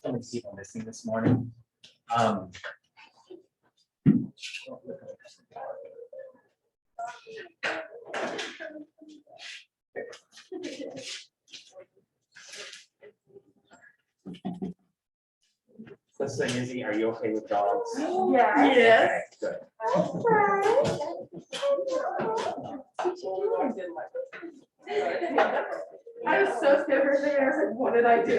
so many people missing this morning. So Izzy, are you okay with dogs? Yeah. Yes. Okay, good. I was so scared for a second. I was like, what did I do?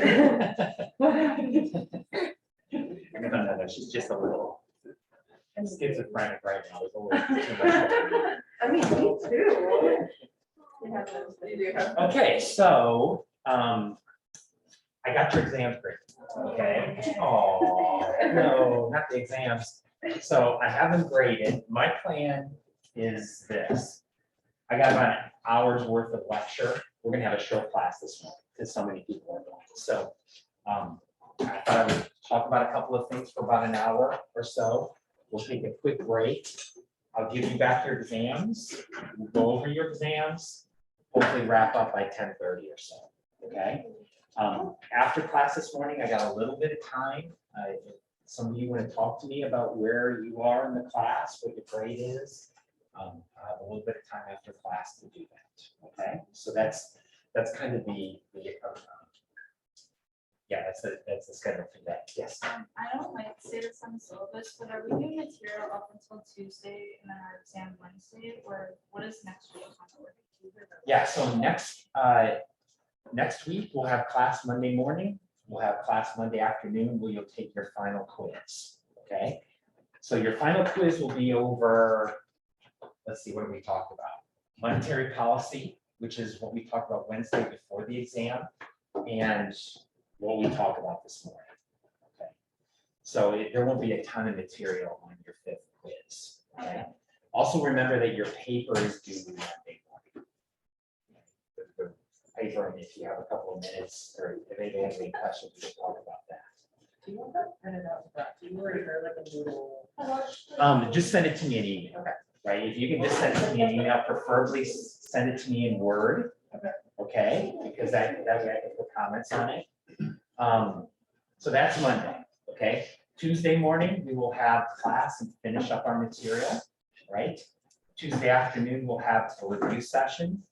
No, she's just a little schizophrenic right now. There's a little too much going on. I mean, me too. You do have. Okay, so, I got your exams graded, okay? Oh, no, not the exams. So I have them graded. My plan is this. I got about an hour's worth of lecture. We're gonna have a short class this morning because so many people are going. So, I thought I would talk about a couple of things for about an hour or so. We'll take a quick break. I'll give you back your exams. We'll go over your exams. Hopefully wrap up by 10:30 or so, okay? After class this morning, I got a little bit of time. If some of you want to talk to me about where you are in the class, what your grade is. I have a little bit of time after class to do that, okay? So that's kind of that's the schedule for that, yes. I don't like to say this on the syllabus, but are we doing material up until Tuesday and then our exam Wednesday, or what is next week? Yeah, so next week, we'll have class Monday morning, we'll have class Monday afternoon, where you'll take your final quiz, okay? So your final quiz will be over, let's see, what we talked about? Monetary policy, which is what we talked about Wednesday before the exam, and what we talked about this morning. Okay, so there won't be a ton of material on your fifth quiz, okay? Also remember that your paper is due Monday morning. The paper, and if you have a couple of minutes, or if anybody has any questions, we can talk about that. Do you want that printed out? Do you already have like a doodle? Just send it to me in email. Okay. Right, if you can just send it to me in email, preferably send it to me in Word. Okay. Okay, because that way I can put comments on it. So that's Monday, okay? Tuesday morning, we will have class and finish up our material, right? Tuesday afternoon, we'll have a review session.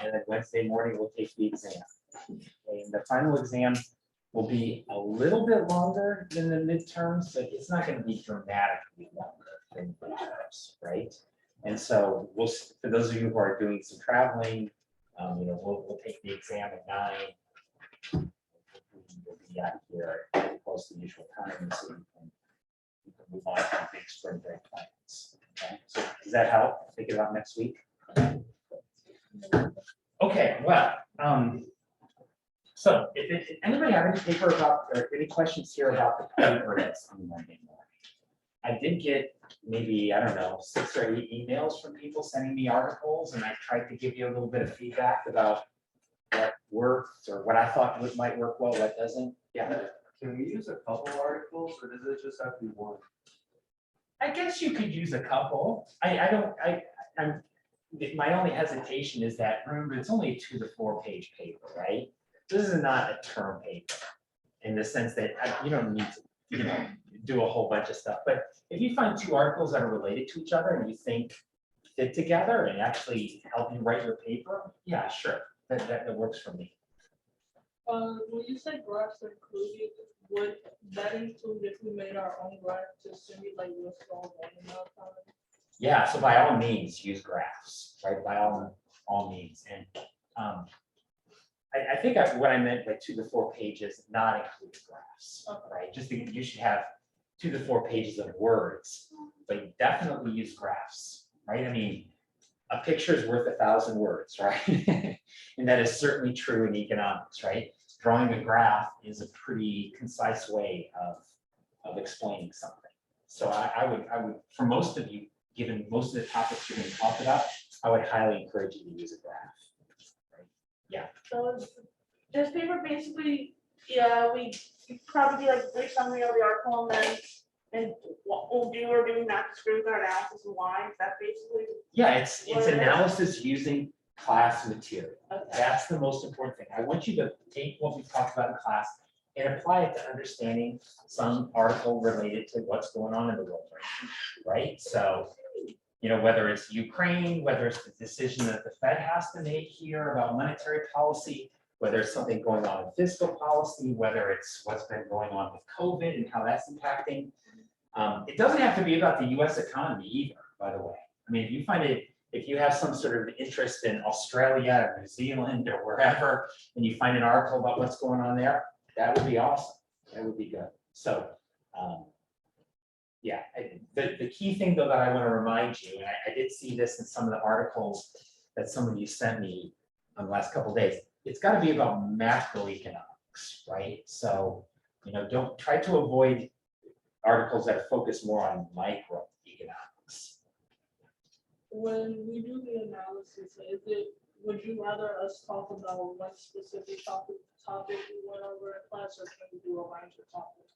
And then Wednesday morning, we'll take the exam. Okay, and the final exam will be a little bit longer than the midterms, but it's not going to be dramatically longer than the midterms, right? And so we'll, for those of you who are doing some traveling, we'll take the exam at 9. We'll be out here close to the usual time, so you can move on to the big spring break plans. Okay, so does that help? Think about next week. Okay, well, so if anybody have any paper about, or any questions here about the paper that's on Monday morning? I did get maybe, I don't know, 6 or 8 emails from people sending me articles, and I tried to give you a little bit of feedback about what works or what I thought might work well, what doesn't. Yeah. Can we use a couple articles, or does it just have to be one? I guess you could use a couple. I'm, my only hesitation is that, remember, it's only a 2 to 4 page paper, right? This is not a term paper in the sense that you don't need to, do a whole bunch of stuff. But if you find 2 articles that are related to each other and you think fit together and actually help you write your paper, yeah, sure, that works for me. When you say graphs included, would that include if we made our own graph to simulate what's going on in our economy? Yeah, so by all means, use graphs, right? By all means. And I think what I meant by 2 to 4 pages, not including graphs, right? Just because you should have 2 to 4 pages of words, but you definitely use graphs, right? I mean, a picture is worth 1,000 words, right? And that is certainly true in economics, right? Drawing a graph is a pretty concise way of explaining something. So I would, for most of you, given most of the topics you're going to talk about, I would highly encourage you to use a graph. Right? Yeah. So this paper basically, yeah, we probably do like a brief summary of the article and what we'll do or do not screw with our analysis and why. Is that basically? Yeah, it's analysis using class material. Okay. That's the most important thing. I want you to take what we talked about in class and apply it to understanding some article related to what's going on in the world right now, right? So, you know, whether it's Ukraine, whether it's the decision that the Fed has to make here about monetary policy, whether it's something going on in fiscal policy, whether it's what's been going on with COVID and how that's impacting. It doesn't have to be about the US economy either, by the way. I mean, if you have some sort of interest in Australia or New Zealand or wherever, and you find an article about what's going on there, that would be awesome. That would be good. So, yeah, the key thing though that I want to remind you, and I did see this in some of the articles that some of you sent me on the last couple of days, it's got to be about macroeconomics, right? So, you know, don't try to avoid articles that focus more on microeconomics. When we do the analysis, would you rather us talk about one specific topic we went over in class, or can we do a range of topics?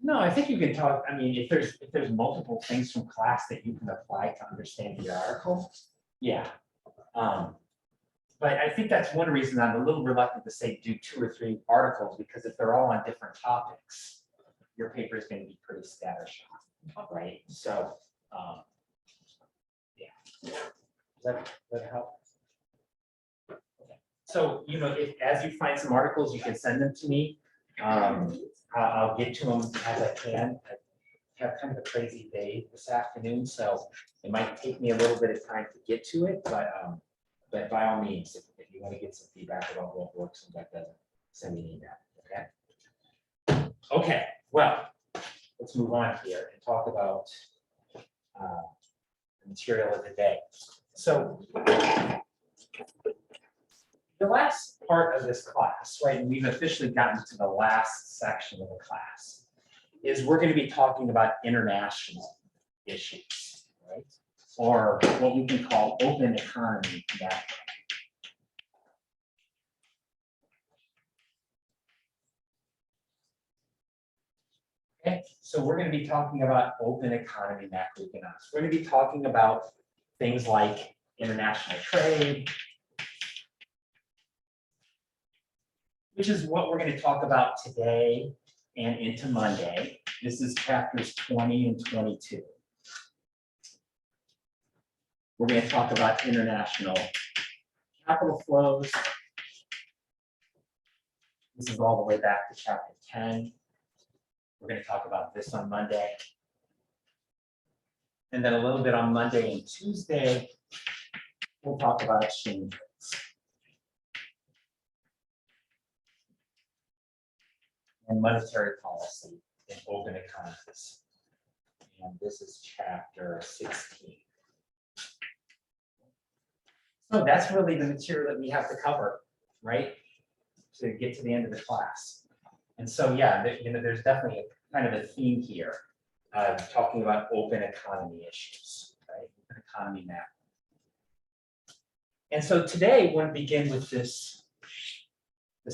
No, I think you can talk, I mean, if there's multiple things from class that you can apply to understand the article, yeah. But I think that's one reason I'm a little reluctant to say do 2 or 3 articles, because if they're all on different topics, your paper is going to be pretty scattershot, right? So, yeah. Does that help? Okay. So, you know, as you find some articles, you can send them to me. I'll get to them as I can. I have kind of a crazy day this afternoon, so it might take me a little bit of time to get to it, but by all means, if you want to get some feedback about what works and what doesn't, send me an email, okay? Okay, well, let's move on here and talk about the material of the day. So the last part of this class, right, and we've officially gotten to the last section of the class, is we're going to be talking about international issues, right? Or what we can call open economy macro. Okay, so we're going to be talking about open economy macroeconomics. We're going to be talking about things like international trade, which is what we're going to talk about today and into Monday. This is chapters 20 and 22. We're going to talk about international capital flows. This is all the way back to chapter 10. We're going to talk about this on Monday. And then a little bit on Monday and Tuesday, we'll talk about exchange rates. And monetary policy in open economies. And this is chapter 16. So that's really the material that we have to cover, right? To get to the end of the class. And so, yeah, there's definitely a kind of a theme here, talking about open economy issues, right? Open economy map. And so today, we want to begin with this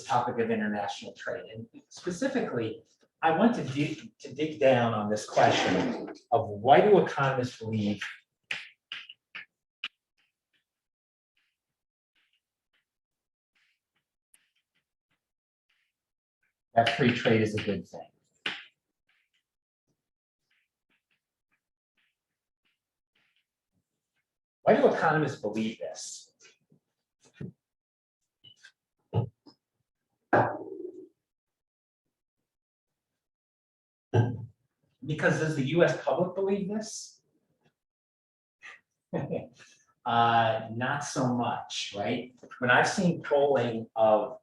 topic of international trade. And specifically, I want to dig down on this question of why do economists believe that free trade is a good thing? Why do economists believe this? Because does the US public believe this? Not so much, right? When I've seen polling of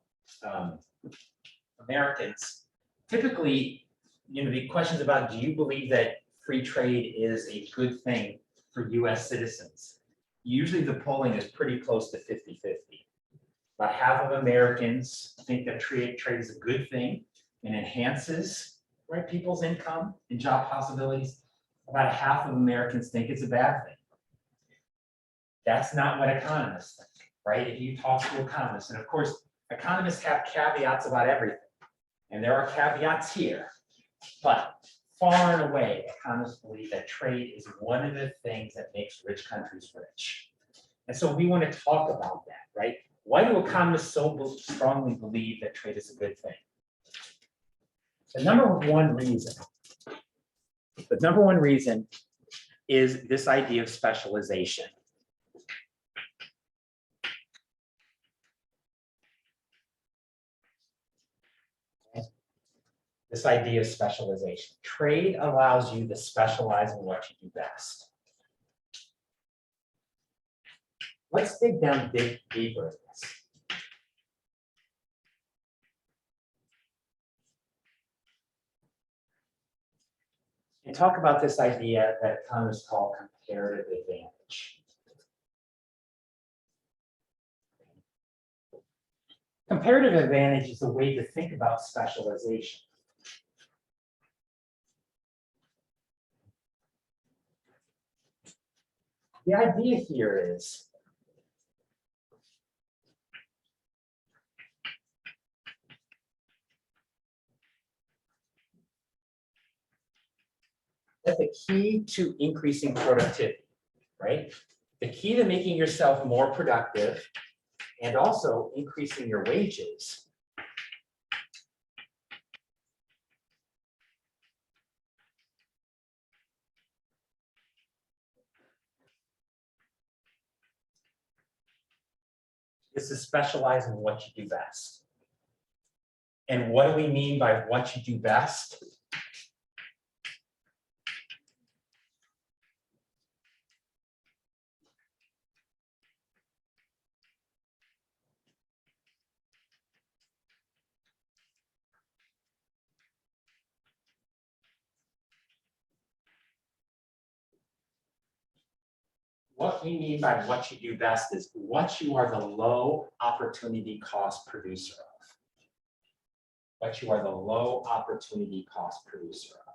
Americans, typically, the questions about, do you believe that free trade is a good thing for US citizens? Usually the polling is pretty close to 50-50. About half of Americans think that trade is a good thing and enhances, right, people's income and job possibilities. About half of Americans think it's a bad thing. That's not what economists think, right? If you talk to economists, and of course, economists have caveats about everything, and there are caveats here, but far and away, economists believe that trade is one of the things that makes rich countries rich. And so we want to talk about that, right? Why do economists so strongly believe that trade is a good thing? The number one reason is this idea of specialization. This idea of specialization. Trade allows you to specialize in what you do best. Let's dig down deeper in this. And talk about this idea that economists call comparative advantage. Comparative advantage is a way to think about specialization. The idea here is that the key to increasing productivity, right? The key to making yourself more productive and also increasing your wages is to specialize in what you do best. And what do we mean by what you do best? What we mean by what you do best is what you are the low opportunity cost producer of. What you are the low opportunity cost producer of.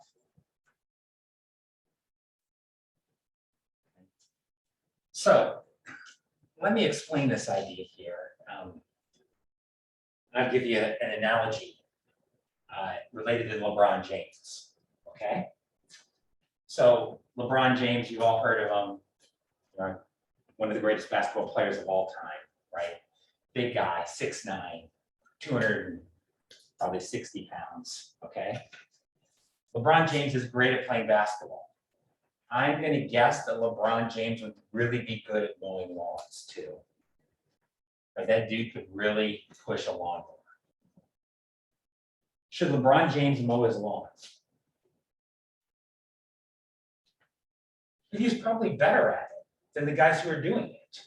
So let me explain this idea here. I'll give you an analogy related to LeBron James, okay? So LeBron James, you've all heard of him. One of the greatest basketball players of all time, right? Big guy, 6'9", 260 pounds, okay? LeBron James is great at playing basketball. I'm gonna guess that LeBron James would really be good at mowing lawns too. But that dude could really push a lawnmower. Should LeBron James mow his lawn? He's probably better at it than the guys who are doing it.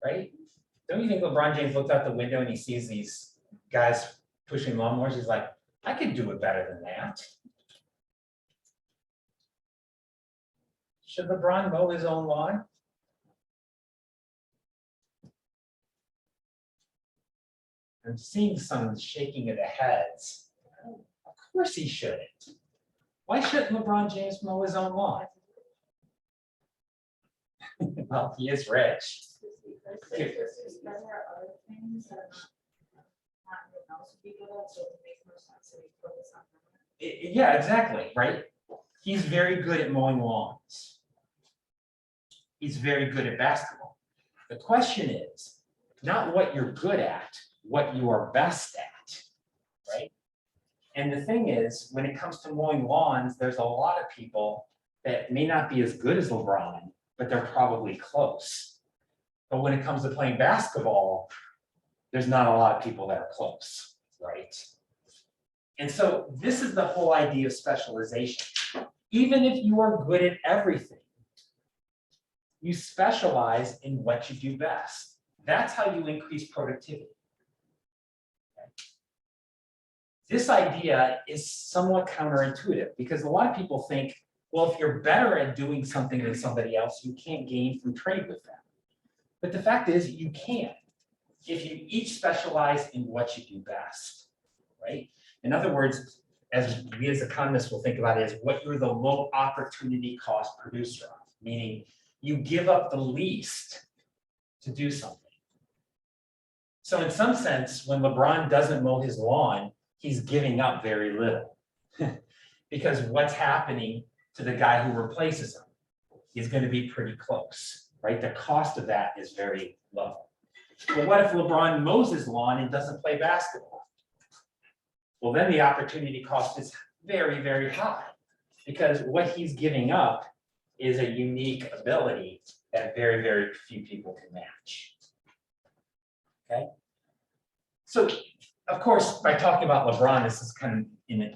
Right? Don't you think LeBron James looked out the window and he sees these guys pushing lawnmowers? He's like, I could do it better than that. Should LeBron mow his own lawn? I'm seeing some shaking of the heads. Of course he shouldn't. Why shouldn't LeBron James mow his own lawn? Well, he is rich. There are other things that not everyone else would be good at, so it would make more sense to focus on them. Yeah, exactly, right? He's very good at mowing lawns. He's very good at basketball. The question is not what you're good at, what you are best at, right? And the thing is, when it comes to mowing lawns, there's a lot of people that may not be as good as LeBron, but they're probably close. But when it comes to playing basketball, there's not a lot of people that are close, right? And so this is the whole idea of specialization. Even if you are good at everything, you specialize in what you do best. That's how you increase productivity. Okay. This idea is somewhat counterintuitive because a lot of people think, well, if you're better at doing something than somebody else, you can't gain from trade with them. But the fact is you can, if you each specialize in what you do best, right? In other words, as we as economists will think about it, is what you're the low opportunity cost producer of, meaning you give up the least to do something. So in some sense, when LeBron doesn't mow his lawn, he's giving up very little. Because what's happening to the guy who replaces him? He's going to be pretty close, right? The cost of that is very level. Well, what if LeBron mows his lawn and doesn't play basketball? Well, then the opportunity cost is very, very high, because what he's giving up is a unique ability that very, very few people can match. Okay? So, of course, by talking about LeBron, this is kind of in a,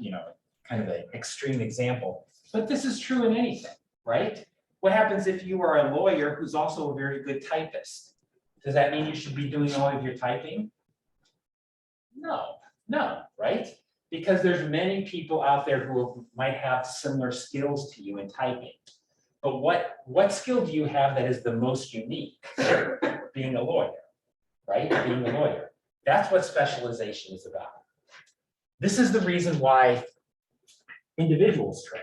kind of an extreme example, but this is true in anything, right? What happens if you are a lawyer who's also a very good typist? Does that mean you should be doing all of your typing? No, right? Because there's many people out there who might have similar skills to you in typing. But what skill do you have that is the most unique? Being a lawyer, right? Being a lawyer. That's what specialization is about. This is the reason why individuals trade.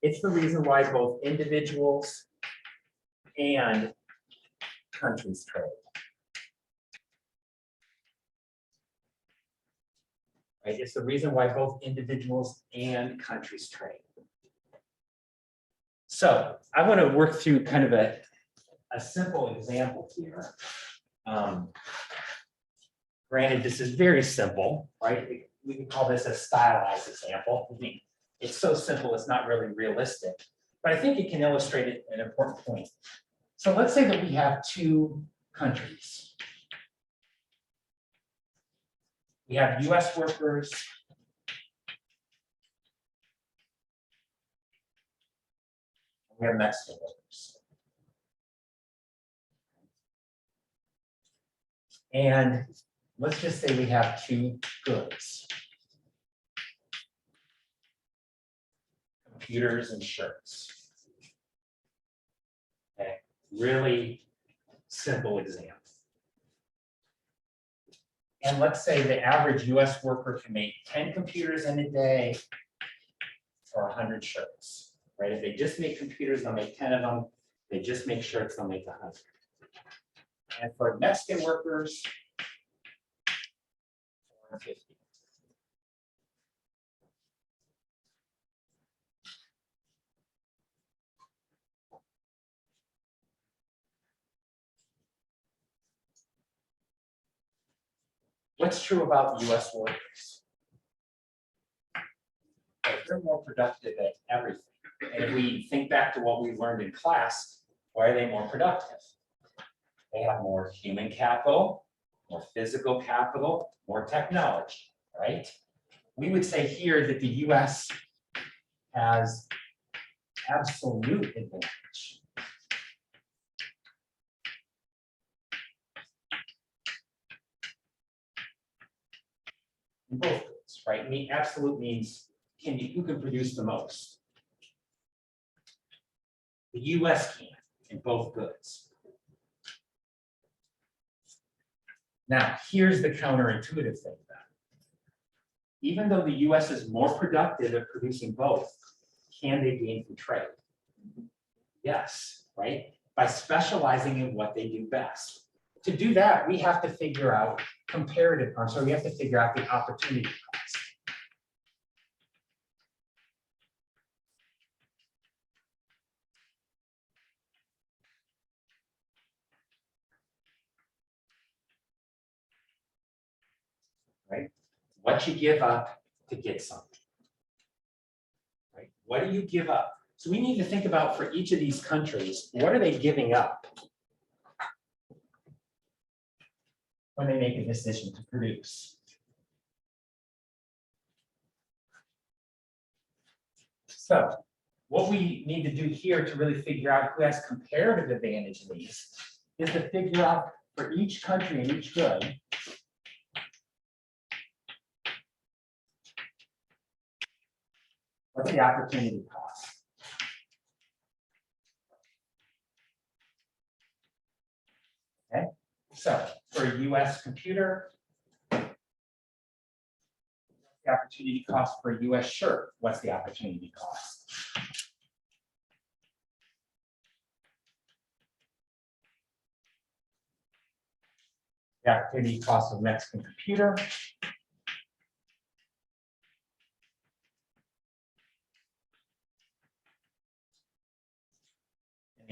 It's the reason why both individuals and countries trade. Right? It's the reason why both individuals and countries trade. So I want to work through kind of a simple example here. Granted, this is very simple, right? We can call this a stylized example. I mean, it's so simple, it's not really realistic, but I think it can illustrate an important point. So let's say that we have two countries. We have US workers and we have Mexican workers. And let's just say we have two goods. Computers and shirts. Okay, really simple example. And let's say the average US worker can make 10 computers in a day or 100 shirts, right? If they just make computers, they'll make 10 of them. If they just make shirts, they'll make 100. And for Mexican workers, 450. What's true about US workers? They're more productive at everything. And if we think back to what we learned in class, why are they more productive? They have more human capital, more physical capital, more technology, right? We would say here that the US has absolute advantage. In both goods, right? I mean, absolute means who can produce the most? The US can in both goods. Now, here's the counterintuitive thing then. Even though the US is more productive at producing both, can they gain from trade? Yes, right? By specializing in what they do best. To do that, we have to figure out we have to figure out the opportunity cost. Right? What you give up to get something. Right? What do you give up? So we need to think about for each of these countries, what are they giving up when they make a decision to produce? So what we need to do here to really figure out who has comparative advantage in these is to figure out for each country and each good, what's the opportunity cost? Okay, so for a US computer, the opportunity cost for a US shirt, what's the opportunity cost? The opportunity cost of a Mexican computer.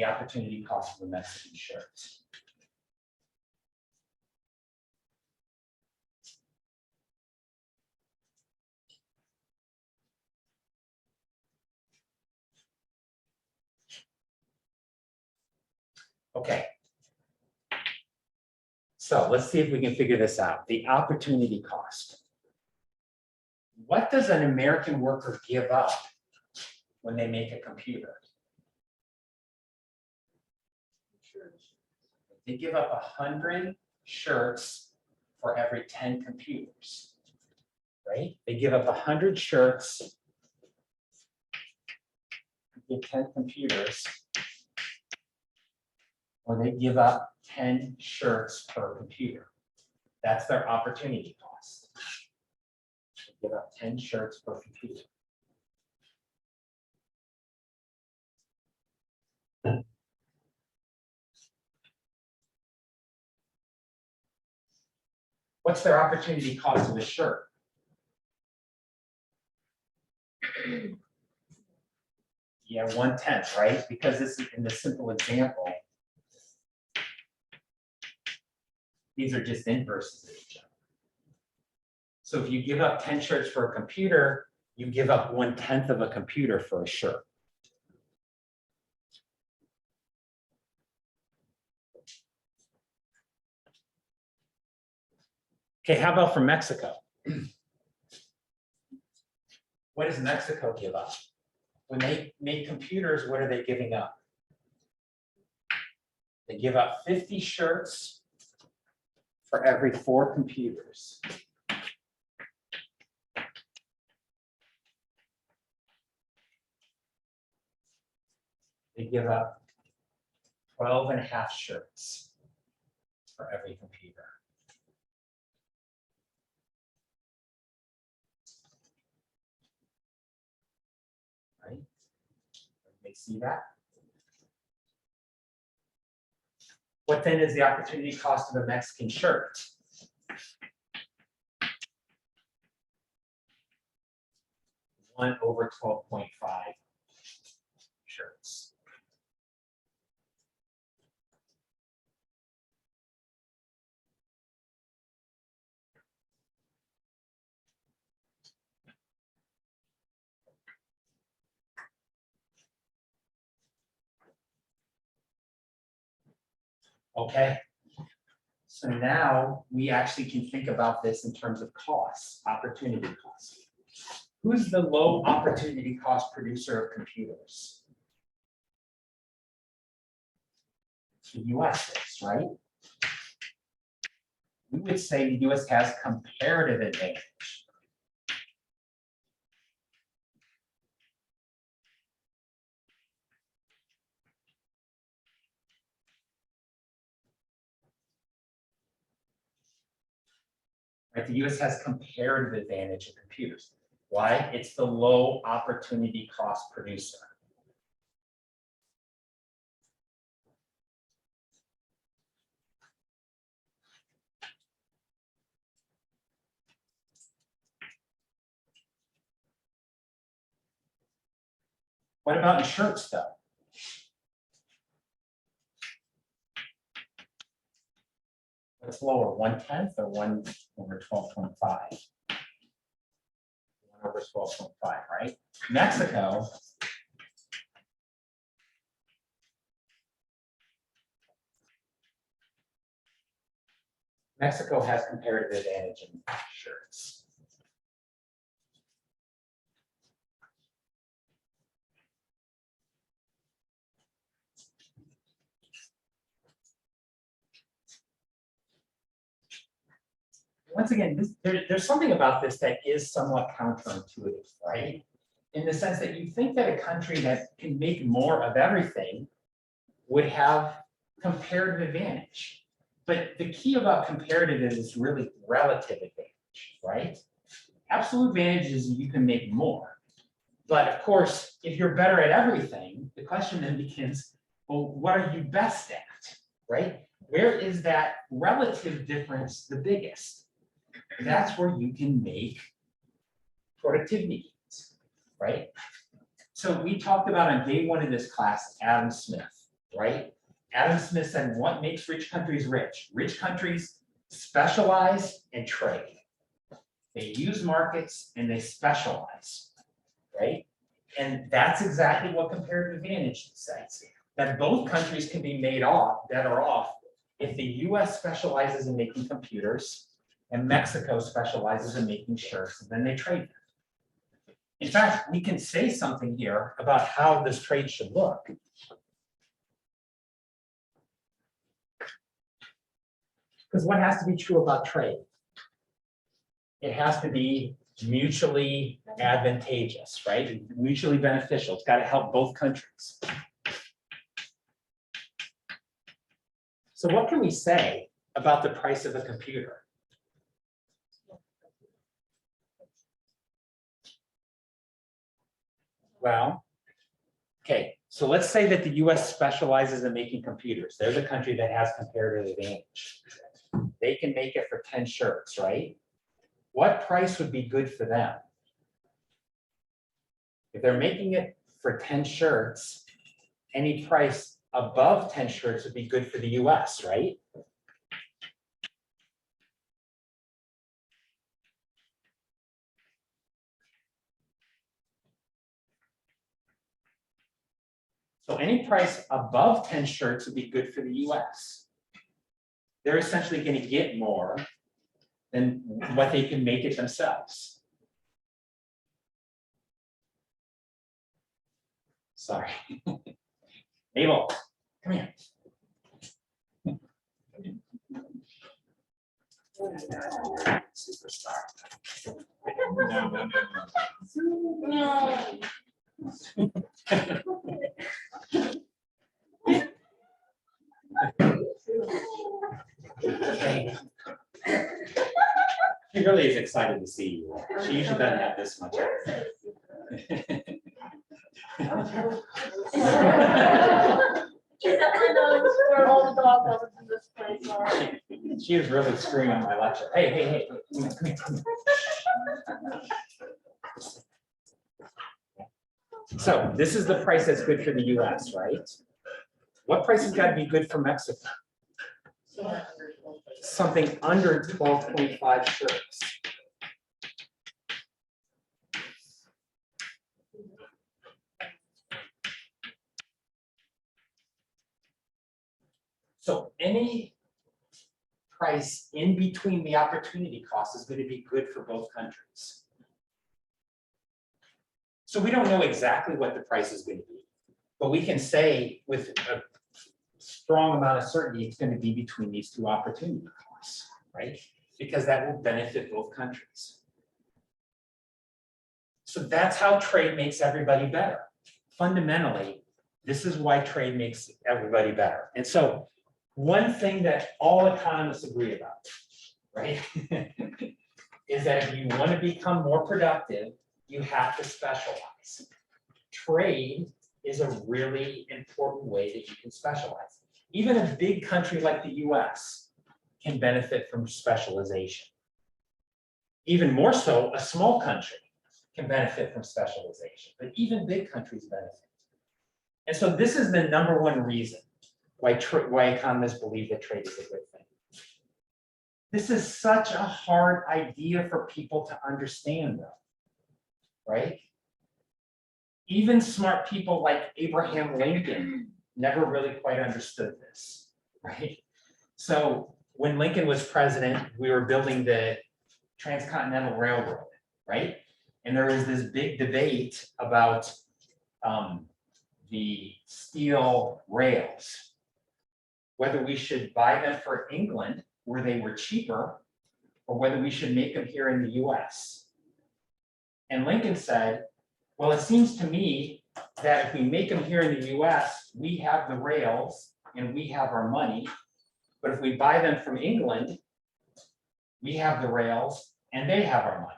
the opportunity cost of a Mexican shirt. Okay. So let's see if we can figure this out. The opportunity cost. What does an American worker give up when they make a computer? They give up 100 shirts for every 10 computers, right? They give up 100 shirts, give 10 computers, or they give up 10 shirts per computer. That's their opportunity cost. They give up 10 shirts per computer. What's their opportunity cost of a shirt? Yeah, 1/10, right? Because this is in the simple example. These are just inverses of each other. So if you give up 10 shirts for a computer, you give up 1/10 of a computer for a shirt. Okay, how about for Mexico? What does Mexico give up? When they make computers, what are they giving up? They give up 50 shirts for every 4 computers. They give up 12.5 shirts for every computer. Right? They see that? What then is the opportunity cost of a Mexican shirt? One over 12.5 shirts. Okay. So now we actually can think about this in terms of costs, opportunity costs. Who's the low opportunity cost producer of computers? The US is, right? We would say the US has comparative advantage. Right, the US has comparative advantage of computers. Why? It's the low opportunity cost producer. What about in shirts though? What's lower, 1/10 or 1 over 12.5? 1 over 12.5, right? Mexico. Mexico has comparative advantage in shirts. Once again, there's something about this that is somewhat counterintuitive, right? In the sense that you think that a country that can make more of everything would have comparative advantage. But the key about comparative is really relative advantage, right? Absolute advantage is you can make more. But of course, if you're better at everything, the question then begins, well, what are you best at, right? Where is that relative difference the biggest? That's where you can make productivity gains, right? So we talked about on day 1 of this class, Adam Smith, right? Adam Smith said, what makes rich countries rich? Rich countries specialize and trade. They use markets and they specialize, right? And that's exactly what comparative advantage says, that both countries can be better off if the US specializes in making computers and Mexico specializes in making shirts, and then they trade them. In fact, we can say something here about how this trade should look. Because what has to be true about trade? It has to be mutually advantageous, right? Mutually beneficial. It's got to help both countries. So what can we say about the price of a computer? Well, okay, so let's say that the US specializes in making computers. They're the country that has comparative advantage. They can make it for 10 shirts, right? What price would be good for them? If they're making it for 10 shirts, any price above 10 shirts would be good for the US, right? So any price above 10 shirts would be good for the US. They're essentially going to get more than what they can make it themselves. Sorry. Abel, come here. Superstar. No. She really is excited to see you. She usually doesn't have this much. She definitely knows where all the dog owners in this place are. She was really screaming at my lecture. Hey, hey, hey. Come here, come here, come here. So this is the price that's good for the US, right? What price has got to be good for Mexico? Something under 12.5 shirts. So any price in between the opportunity cost is going to be good for both countries. So we don't know exactly what the price is going to be, but we can say with a strong amount of certainty it's going to be between these two opportunity costs, right? Because that will benefit both countries. So that's how trade makes everybody better. Fundamentally, this is why trade makes everybody better. And so one thing that all economists agree about, right, is that if you want to become more productive, you have to specialize. Trade is a really important way that you can specialize. Even a big country like the US can benefit from specialization. Even more so, a small country can benefit from specialization, but even big countries benefit. And so this is the #1 reason why economists believe that trade is a good thing. This is such a hard idea for people to understand, though, right? Even smart people like Abraham Lincoln never really quite understood this, right? So when Lincoln was president, we were building the Transcontinental Railroad, right? And there was this big debate about the steel rails, whether we should buy them for England, where they were cheaper, or whether we should make them here in the US. And Lincoln said, well, it seems to me that if we make them here in the US, we have the rails and we have our money. But if we buy them from England, we have the rails and they have our money.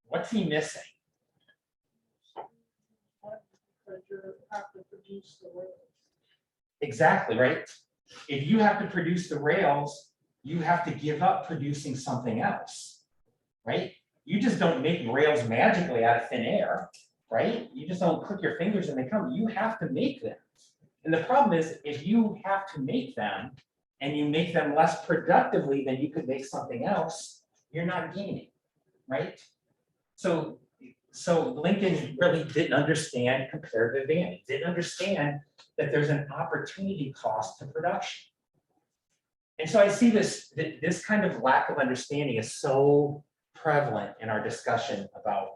What's he missing? Because you have to produce the rails. Exactly, right? If you have to produce the rails, you have to give up producing something else, right? you just don't make rails magically out of thin air, right? You just don't click your fingers and they come. You have to make them. And the problem is, if you have to make them and you make them less productively than you could make something else, you're not gaining, right? So Lincoln really didn't understand comparative advantage, didn't understand that there's an opportunity cost to production. And so I see this kind of lack of understanding is so prevalent in our discussion about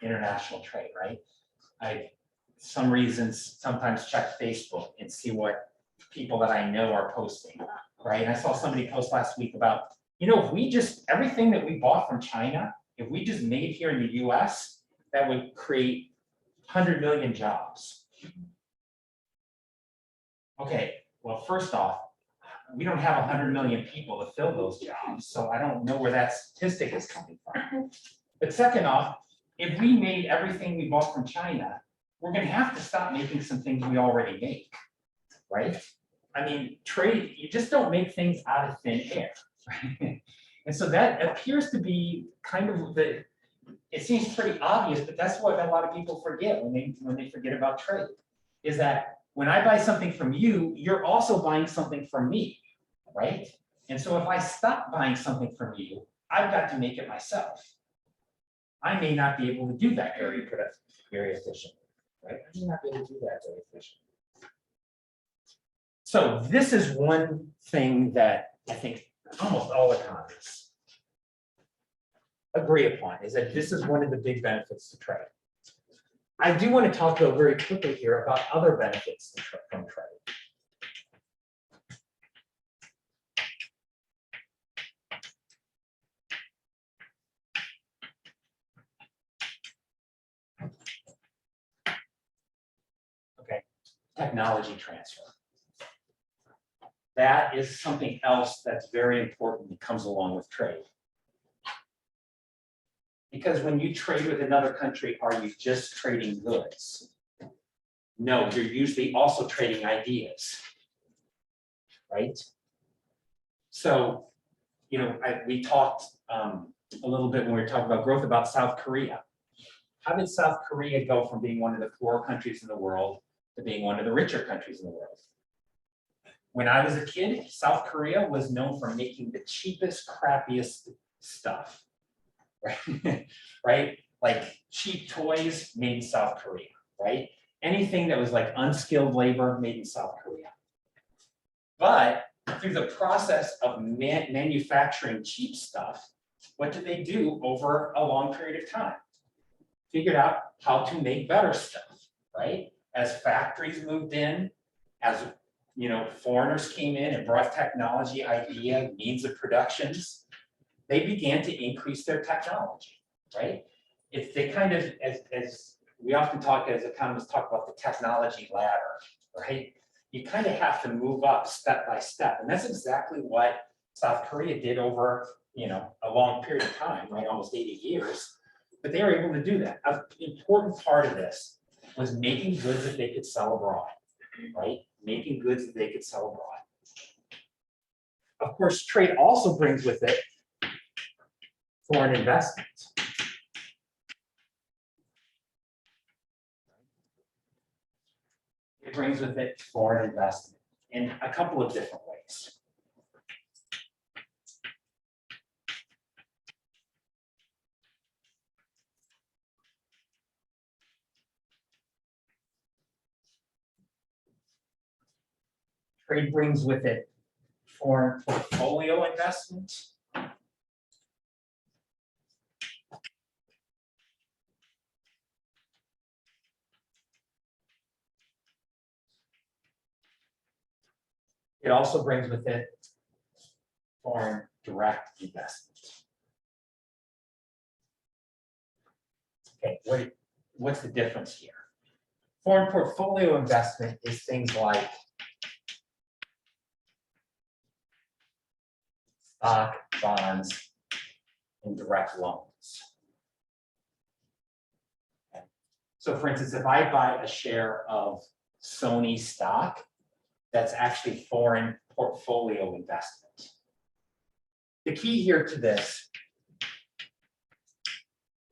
international trade, right? I, some reasons, sometimes check Facebook and see what people that I know are posting, right? And I saw somebody post last week about, if we just, everything that we bought from China, if we just made here in the US, that would create 100 million jobs. Okay, well, first off, we don't have 100 million people to fill those jobs, so I don't know where that statistic is coming from. But second off, if we made everything we bought from China, we're gonna have to stop making some things we already make, right? I mean, trade, you just don't make things out of thin air, right? And so that appears to be kind of it seems pretty obvious, but that's what a lot of people forget when they forget about trade, is that when I buy something from you, you're also buying something from me, right? And so if I stop buying something from you, I've got to make it myself. I may not be able to do that very efficiently, right? I may not be able to do that very efficiently. So this is one thing that I think almost all economists agree upon, is that this is one of the big benefits to trade. I do want to talk though very quickly here about other benefits from trade. Okay, technology transfer. That is something else that's very important that comes along with trade. Because when you trade with another country, are you just trading goods? No, you're usually also trading ideas, right? So, we talked a little bit when we were talking about growth about South Korea. How did South Korea go from being one of the poorer countries in the world to being one of the richer countries in the world? When I was a kid, South Korea was known for making the cheapest, crappiest stuff. Right? Right? Like cheap toys made in South Korea, right? Anything that was like unskilled labor made in South Korea. But through the process of manufacturing cheap stuff, what did they do over a long period of time? Figured out how to make better stuff, right? As factories moved in, as foreigners came in and brought technology, idea, means of productions, they began to increase their technology, right? If they kind of, as we often talk, as economists talk about the technology ladder, right? You kind of have to move up step by step. And that's exactly what South Korea did over, a long period of time, right? Almost 80 years. But they were able to do that. An important part of this was making goods that they could sell abroad, right? Making goods that they could sell abroad. Of course, trade also brings with it foreign investment. It brings with it foreign investment in a couple of different ways. Trade brings with it foreign portfolio investment. It also brings with it foreign direct investment. Okay, what's the difference here? Foreign portfolio investment is things like stock, bonds, and direct loans. Okay. So for instance, if I buy a share of Sony stock, that's actually foreign portfolio investment. The key here to this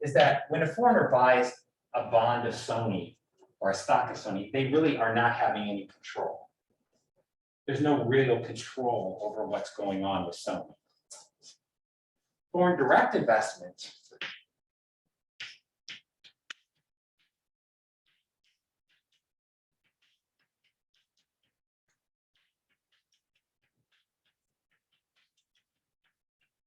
is that when a foreigner buys a bond of Sony or a stock of Sony, they really are not having any control. There's no real control over what's going on with Sony. Foreign direct investment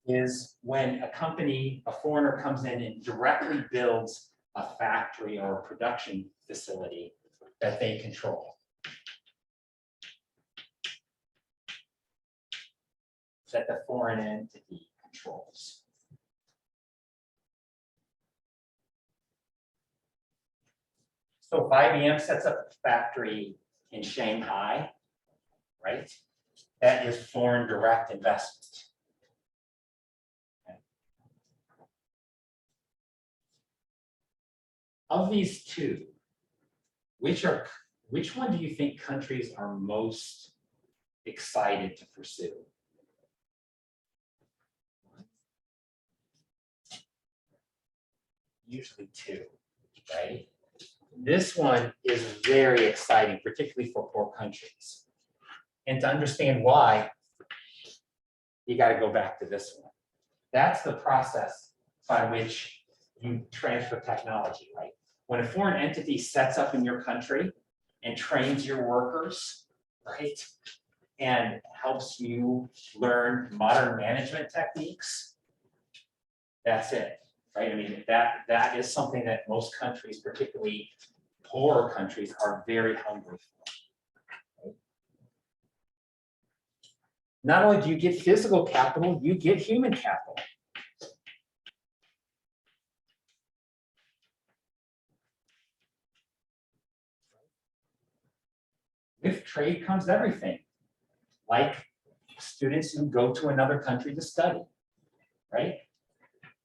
is when a company, a foreigner comes in and directly builds a factory or a production facility that they control. That the foreign entity controls. So if IBM sets up a factory in Shanghai, right? That is foreign direct investment. Of these two, which one do you think countries are most excited to pursue? Usually two, right? This one is very exciting, particularly for poor countries. And to understand why, you got to go back to this one. That's the process by which you transfer technology, right? When a foreign entity sets up in your country and trains your workers, right? And helps you learn modern management techniques, that's it, right? I mean, that is something that most countries, particularly poorer countries, are very hungry for. Right? Not only do you get physical capital, you get human capital. With trade comes everything, like students who go to another country to study, right?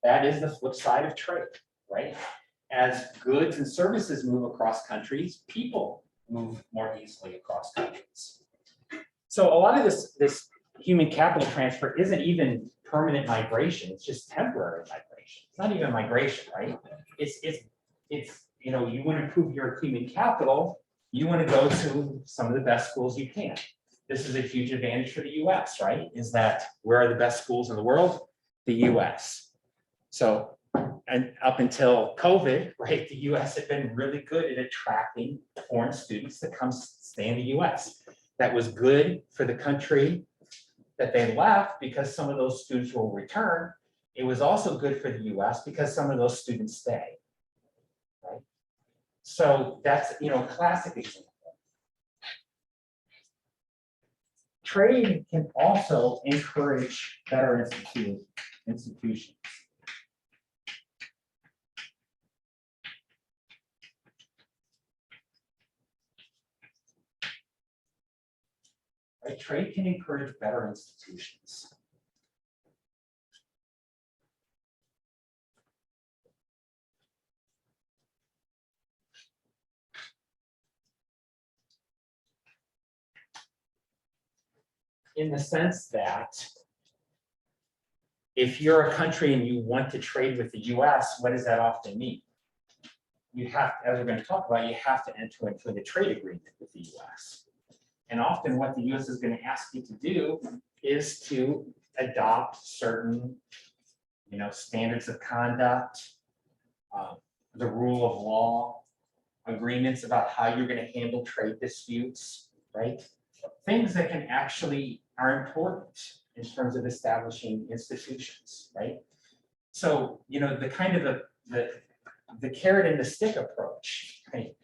That is the flip side of trade, right? As goods and services move across countries, people move more easily across countries. So a lot of this human capital transfer isn't even permanent migration, it's just temporary migration. It's not even migration, right? It's you know, you want to improve your human capital, you want to go to some of the best schools you can. This is a huge advantage for the US, right? Is that where are the best schools in the world? The US. So, and up until COVID, right, the US had been really good at attracting foreign students to come stay in the US. That was good for the country that they left because some of those students will return. It was also good for the US because some of those students stay. Right? So that's, you know, a classic example. Trade can also encourage better institutions. Right? Trade can encourage better institutions. In the sense that if you're a country and you want to trade with the US, what does that often mean? You have, as we're going to talk about, you have to enter into a trade agreement with the US. And often what the US is going to ask you to do is to adopt certain, you know, standards of conduct, the rule of law, agreements about how you're going to handle trade disputes, right? Things that can actually are important in terms of establishing institutions, right? So, you know, the kind of the carrot and the stick approach, right,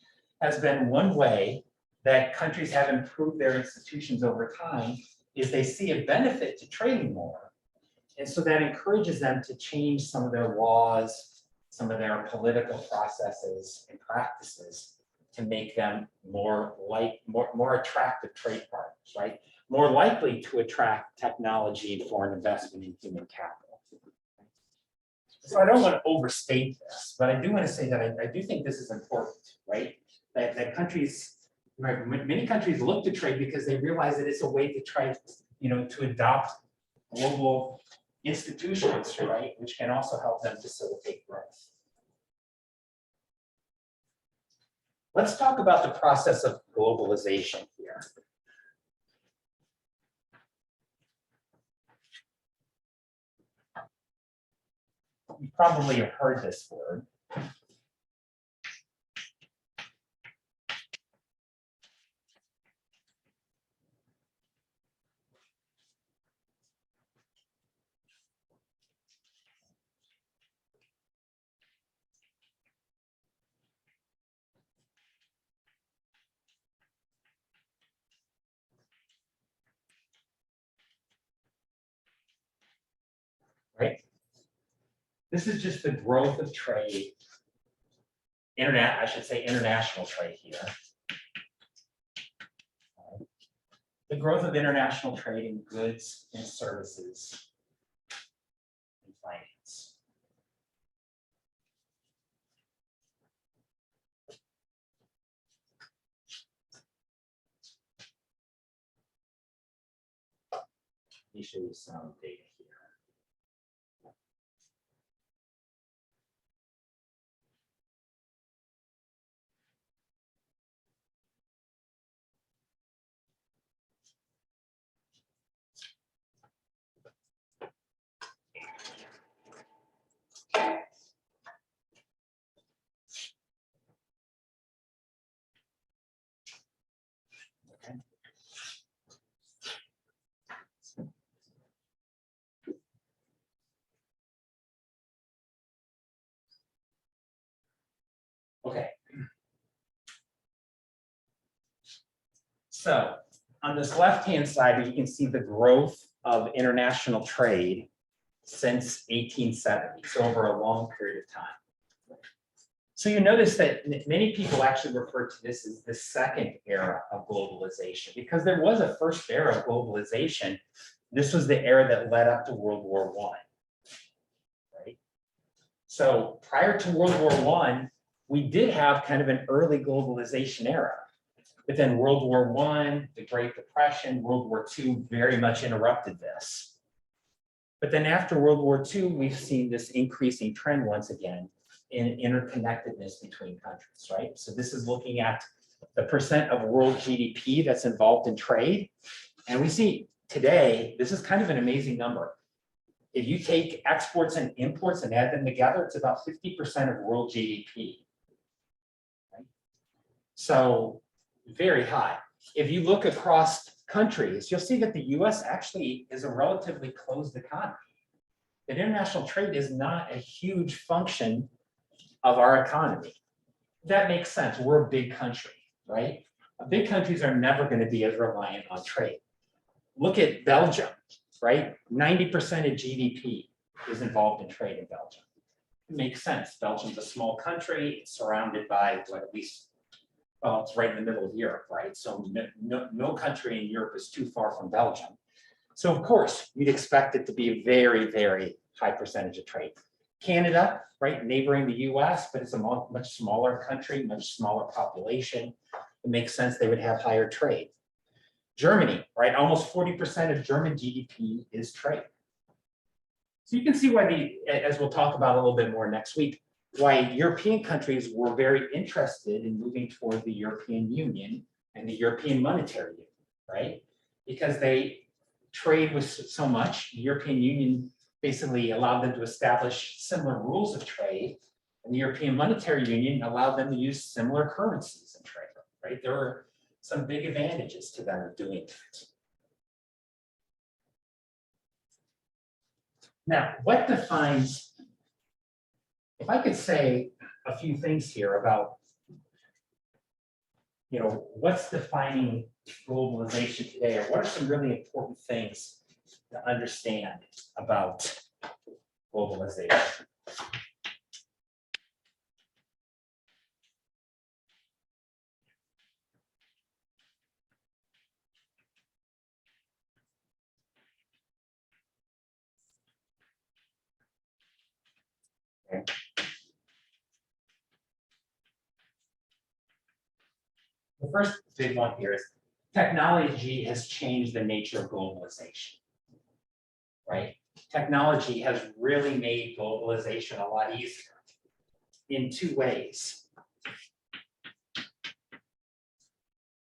has been one way that countries have improved their institutions over time is they see a benefit to trading more. And so that encourages them to change some of their laws, some of their political processes and practices to make them more attractive trade partners, right? More likely to attract technology, foreign investment, and human capital. So I don't want to overstate this, but I do want to say that I do think this is important, right? That countries, right, many countries look to trade because they realize that it's a way to try, you know, to adopt global institutions, right, which can also help them facilitate growth. Let's talk about the process of globalization here. You probably have heard this word. Right? This is just the growth of trade. I should say international trade here. The growth of international trade in goods and services and finance. Let me show you some data here. Okay. So on this left-hand side, you can see the growth of international trade since 1870, so over a long period of time. So you notice that many people actually refer to this as the second era of globalization, because there was a first era of globalization. This was the era that led up to World War I. Right? So prior to World War I, we did have kind of an early globalization era. But then World War I, the Great Depression, World War II very much interrupted this. But then after World War II, we've seen this increasing trend once again in interconnectedness between countries, right? So this is looking at the percent of world GDP that's involved in trade. And we see today, this is kind of an amazing number. If you take exports and imports and add them together, it's about 50% of world GDP. Right? So very high. If you look across countries, you'll see that the US actually is a relatively closed economy. That international trade is not a huge function of our economy. That makes sense. We're a big country, right? Big countries are never going to be as reliant on trade. Look at Belgium, right? 90% of GDP is involved in trade in Belgium. It makes sense. Belgium's a small country. It's surrounded by what, at least, well, it's right in the middle of Europe, right? So no country in Europe is too far from Belgium. So of course, you'd expect it to be a very, very high percentage of trade. Canada, right, neighboring the US, but it's a much smaller country, much smaller population. It makes sense they would have higher trade. Germany, right, almost 40% of German GDP is trade. So you can see why as we'll talk about a little bit more next week, why European countries were very interested in moving toward the European Union and the European Monetary Union, right? Because they trade with so much, the European Union basically allowed them to establish similar rules of trade, and the European Monetary Union allowed them to use similar currencies in trade, right? There were some big advantages to them of doing that. Now, what defines, if I could say a few things here about, what's defining globalization today, or what are some really important things to understand about globalization? Okay. The first big one here is technology has changed the nature of globalization, right? Technology has really made globalization a lot easier in two ways.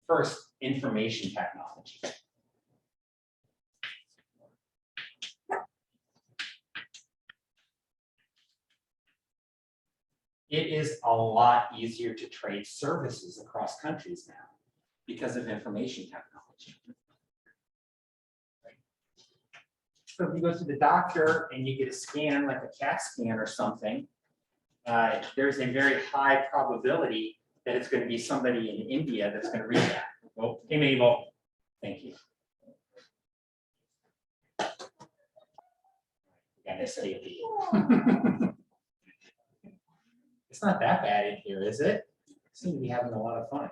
First, information technology. It is a lot easier to trade services across countries now because of information technology. So if you go to the doctor and you get a scan, like a CAT scan or something, there's a very high probability that it's going to be somebody in India that's going to read that. Oh, hey, Mabel. Thank you. Got escape. It's not that bad in here, is it? Seem to be having a lot of fun.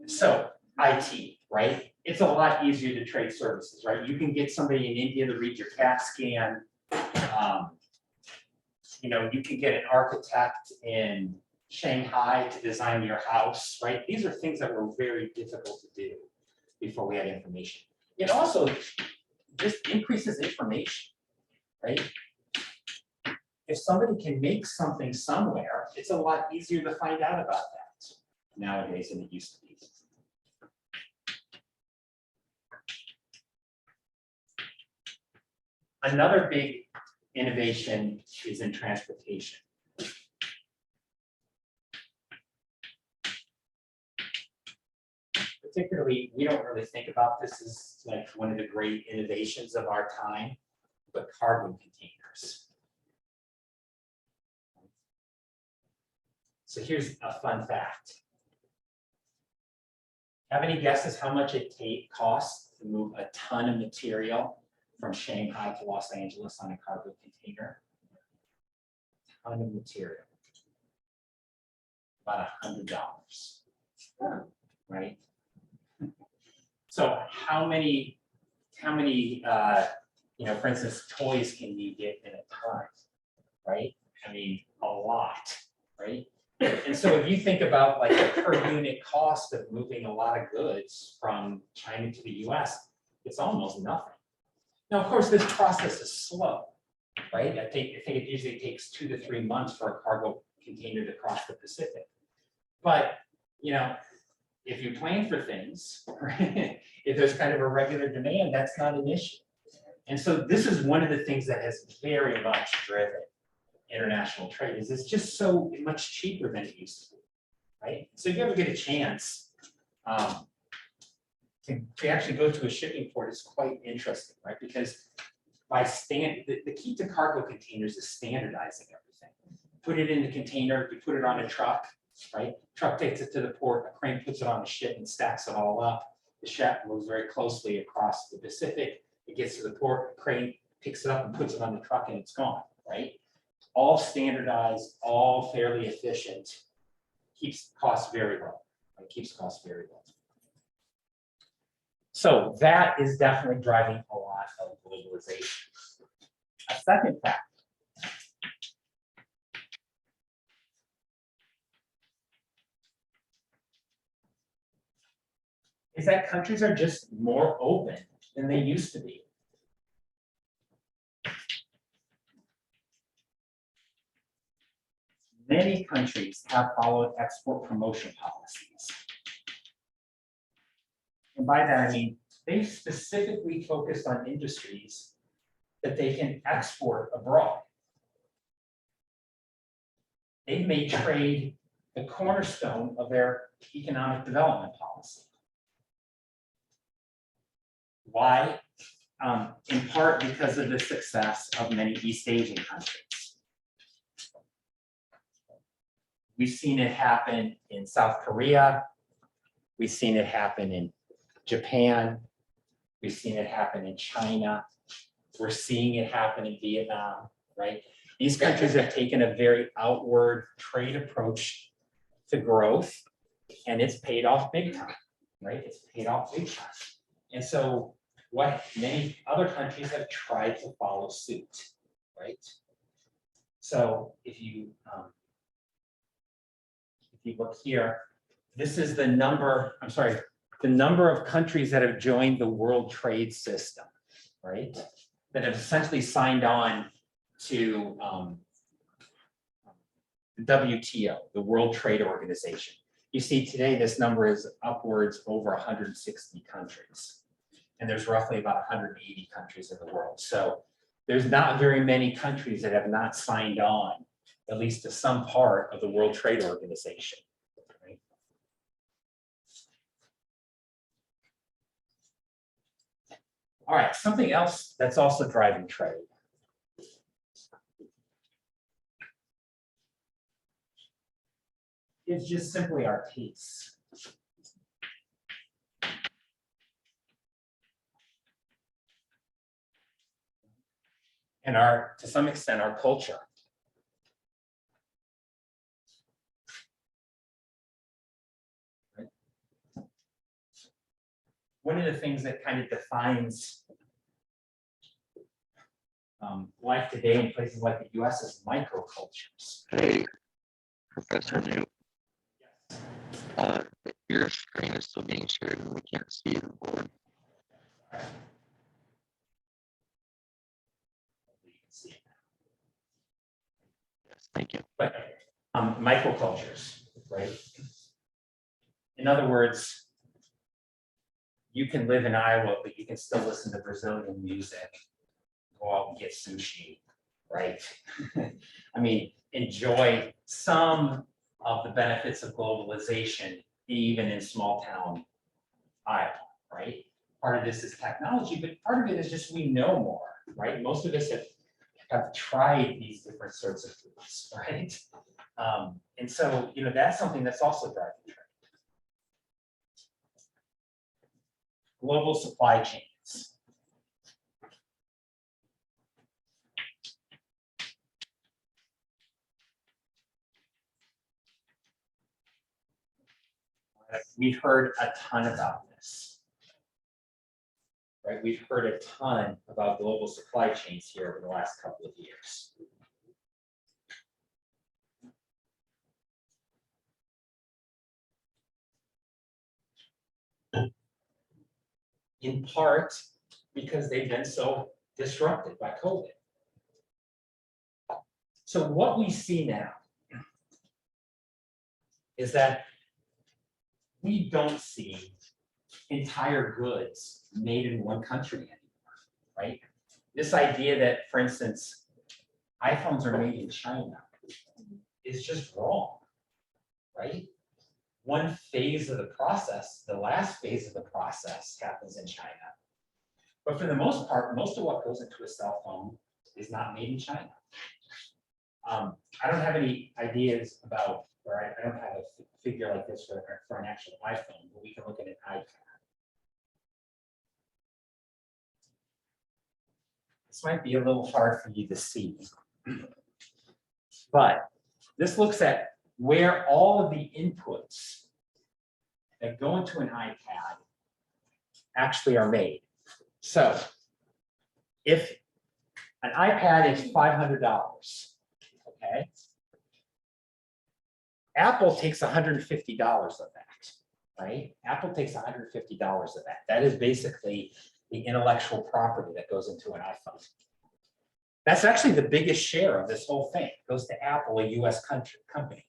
So IT, right? It's a lot easier to trade services, right? You can get somebody in India to read your CAT scan. You know, you can get an architect in Shanghai to design your house, right? These are things that were very difficult to do before we had information. It also just increases information, right? If somebody can make something somewhere, it's a lot easier to find out about that nowadays than it used to be. Another big innovation is in transportation. Particularly, we don't really think about this as like one of the great innovations of our time, but cargo containers. So here's a fun fact. Have any guesses how much it costs to move a ton of material from Shanghai to Los Angeles on a cargo container? A ton of material. About $100, right? So how many, you know, for instance, toys can you get in a ton, right? I mean, a lot, right? And so if you think about like the per unit cost of moving a lot of goods from China to the US, it's almost nothing. Now, of course, this process is slow, right? I think it usually takes 2 to 3 months for a cargo container to cross the Pacific. But, you know, if you plan for things, right, if there's kind of a regular demand, that's not an issue. And so this is one of the things that has very much driven international trade, is it's just so much cheaper than it used to be, right? So if you ever get a chance to actually go to a shipping port, is quite interesting, right? Because the key to cargo containers is standardizing everything. Put it in the container, you put it on a truck, right? Truck takes it to the port, a crane puts it on a ship and stacks it all up. The ship moves very closely across the Pacific. It gets to the port, the crane picks it up and puts it on the truck and it's gone, right? All standardized, all fairly efficient, keeps costs very low. It keeps costs very low. So that is definitely driving a lot of globalization. A second fact. Is that countries are just more open than they used to be. Many countries have followed export promotion policies. And by that, I mean, they've specifically focused on industries that they can export abroad. They've made trade the cornerstone of their economic development policy. Why? In part because of the success of many East Asian countries. We've seen it happen in South Korea. We've seen it happen in Japan. We've seen it happen in China. We're seeing it happen in Vietnam, right? These countries have taken a very outward trade approach to growth, and it's paid off big time, right? It's paid off big time. And so what many other countries have tried to follow suit, right? So if you look here, this is the number, the number of countries that have joined the World Trade System, right? That have essentially signed on to the WTO, the World Trade Organization. You see today, this number is upwards over 160 countries. And there's roughly about 180 countries in the world. So there's not very many countries that have not signed on, at least to some part of the World Trade Organization. Right? All right, something else that's also driving trade. Is just simply our pace. And to some extent, our culture. Right? One of the things that kind of defines life today in places like the US is microcultures. Hey, Professor New. Your screen is still being shared and we can't see the board. Yes, thank you. But microcultures, right? In other words, you can live in Iowa, but you can still listen to Brazilian music, go out and get sushi, right? I mean, enjoy some of the benefits of globalization, even in small town Iowa, right? Part of this is technology, but part of it is just we know more, right? Most of us have tried these different sorts of foods, right? And so, that's something that's also driving trade. Global supply chains. We've heard a ton about this. Right, we've heard a ton about global supply chains here over the last couple of years. In part because they've been so disrupted by COVID. So what we see now is that we don't see entire goods made in one country anymore, right? This idea that, for instance, iPhones are made in China is just wrong, right? One phase of the process, the last phase of the process happens in China. But for the most part, most of what goes into a cell phone is not made in China. I don't have any ideas about, or I don't have a figure like this for an actual iPhone, but we can look at an iPad. This might be a little hard for you to see, but this looks at where all of the inputs that go into an iPad actually are made. So if an iPad is $500, okay, Apple takes $150 of that, right? Apple takes $150 of that. That is basically the intellectual property that goes into an iPhone. That's actually the biggest share of this whole thing. It goes to Apple, a US company.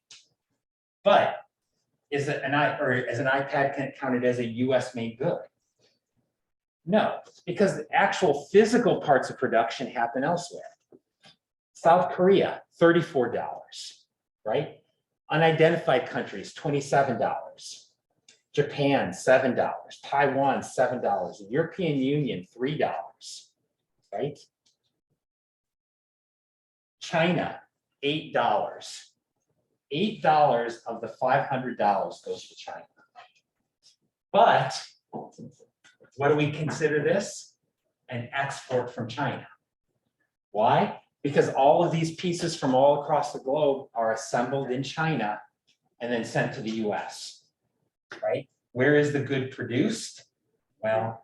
But is an iPad counted as a US made good? No, because the actual physical parts of production happen elsewhere. South Korea, $34, right? Unidentified countries, $27. Japan, $7. Taiwan, $7. The European Union, $3, right? China, $8. $8 of the $500 goes to China. But what do we consider this? An export from China. Why? Because all of these pieces from all across the globe are assembled in China and then sent to the US, right? Where is the good produced? Well,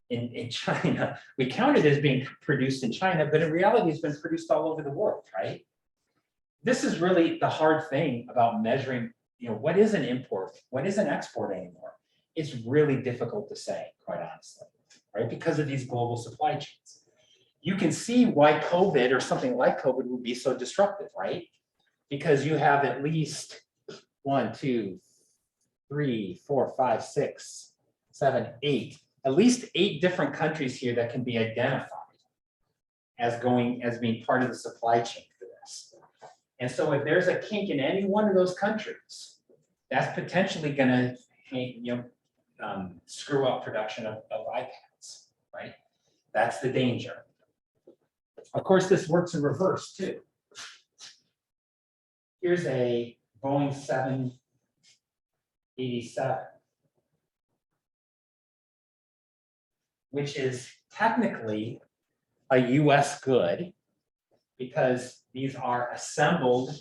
in China. We count it as being produced in China, but in reality it's been produced all over the world, right? This is really the hard thing about measuring, what is an import? What is an export anymore? It's really difficult to say, quite honestly, right? Because of these global supply chains. You can see why COVID or something like COVID would be so disruptive, right? because you have at least 1, 2, 3, 4, 5, 6, 7, 8, at least 8 different countries here that can be identified as being part of the supply chain for this. And so if there's a kink in any one of those countries, that's potentially gonna, screw up production of iPads, right? That's the danger. Of course, this works in reverse too. Here's a Boeing 787, which is technically a US good because these are assembled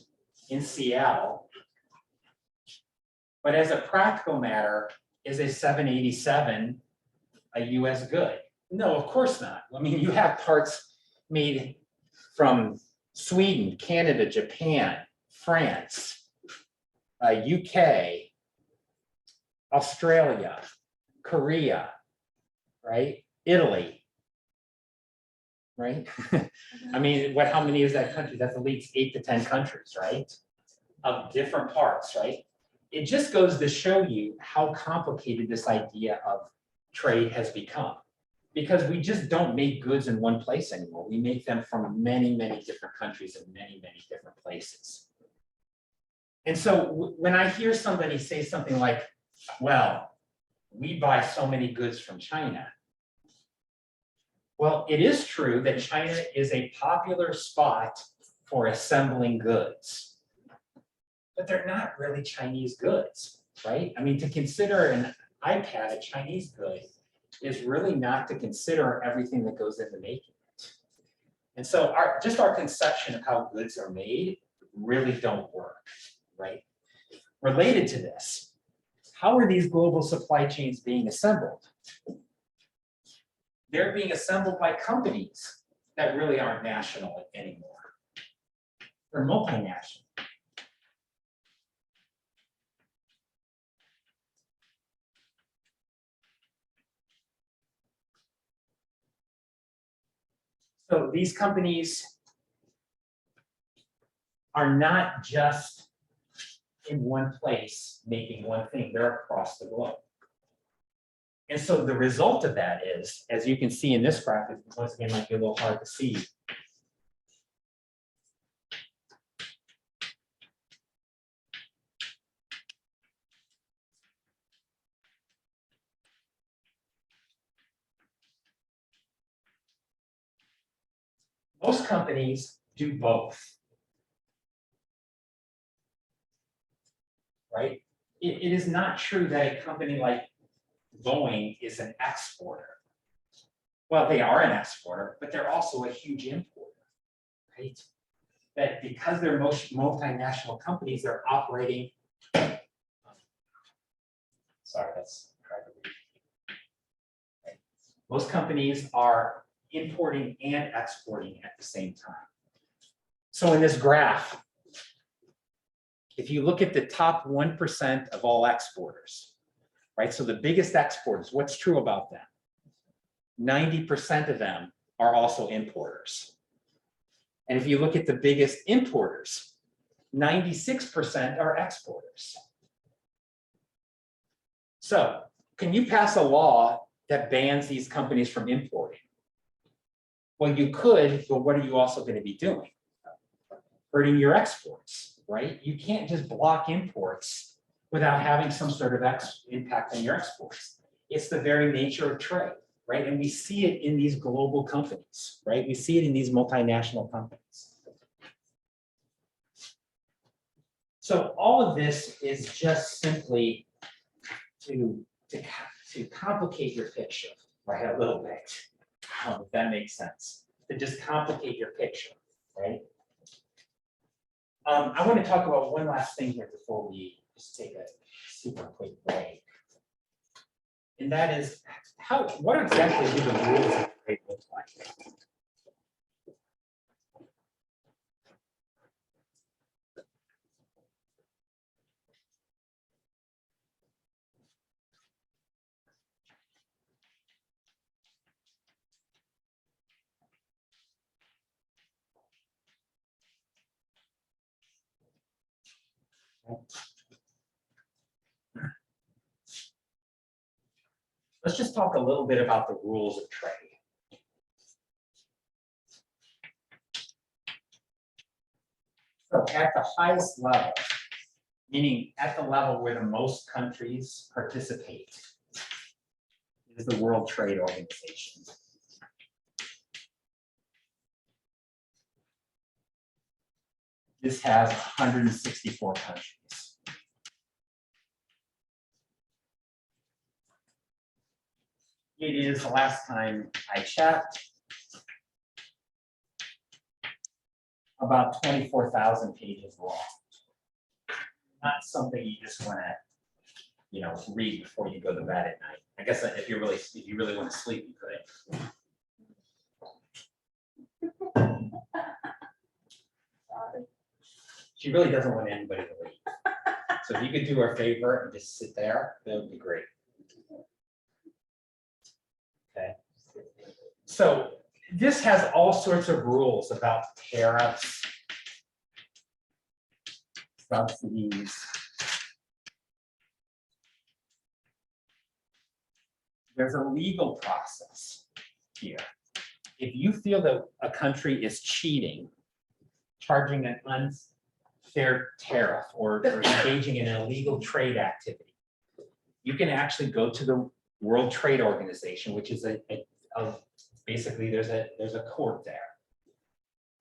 in Seattle. But as a practical matter, is a 787 a US good? No, of course not. I mean, you have parts made from Sweden, Canada, Japan, France, UK, Australia, Korea, right? Italy, right? I mean, how many is that country? That's at least 8 to 10 countries, right? Of different parts, right? It just goes to show you how complicated this idea of trade has become. Because we just don't make goods in one place anymore. We make them from many, many different countries and many, many different places. And so when I hear somebody say something like, well, we buy so many goods from China. Well, it is true that China is a popular spot for assembling goods. But they're not really Chinese goods, right? I mean, to consider an iPad a Chinese good is really not to consider everything that goes into making it. And so our conception of how goods are made really don't work, right? Related to this, how are these global supply chains being assembled? They're being assembled by companies that really aren't national anymore. They're multinational. So these companies are not just in one place making one thing, they're across the globe. And so the result of that is, as you can see in this graphic, once again, might be a little hard to see. Most companies do both. Right? It is not true that a company like Boeing is an exporter. Well, they are an exporter, but they're also a huge importer, right? That because they're most multinational companies, they're operating. Sorry, that's hard to read. Right. Most companies are importing and exporting at the same time. So in this graph, if you look at the top 1% of all exporters, right? So the biggest exporters, what's true about them? 90% of them are also importers. And if you look at the biggest importers, 96% are exporters. So can you pass a law that bans these companies from importing? Well, you could, but what are you also going to be doing? Hurting your exports, right? You can't just block imports without having some sort of impact on your exports. It's the very nature of trade, right? And we see it in these global companies, right? We see it in these multinational companies. So all of this is just simply to complicate your picture, right? A little bit, if that makes sense. To just complicate your picture, right? I want to talk about one last thing here before we just take a super quick break. And that is what exactly do the rules of trade look like? Let's just talk a little bit about the rules of trade. So at the highest level, meaning at the level where the most countries participate, is the World Trade Organization. This has 164 countries. It is, the last time I checked, about 24,000 pages long. Not something you just want to, read before you go to bed at night. I guess if you really want to sleep, you could. She really doesn't want anybody to leave. So if you could do her a favor and just sit there, that would be great. Okay. So this has all sorts of rules about tariffs, subsidies. There's a legal process here. If you feel that a country is cheating, charging an unfair tariff or engaging in an illegal trade activity, you can actually go to the World Trade Organization, which is basically there's a court there.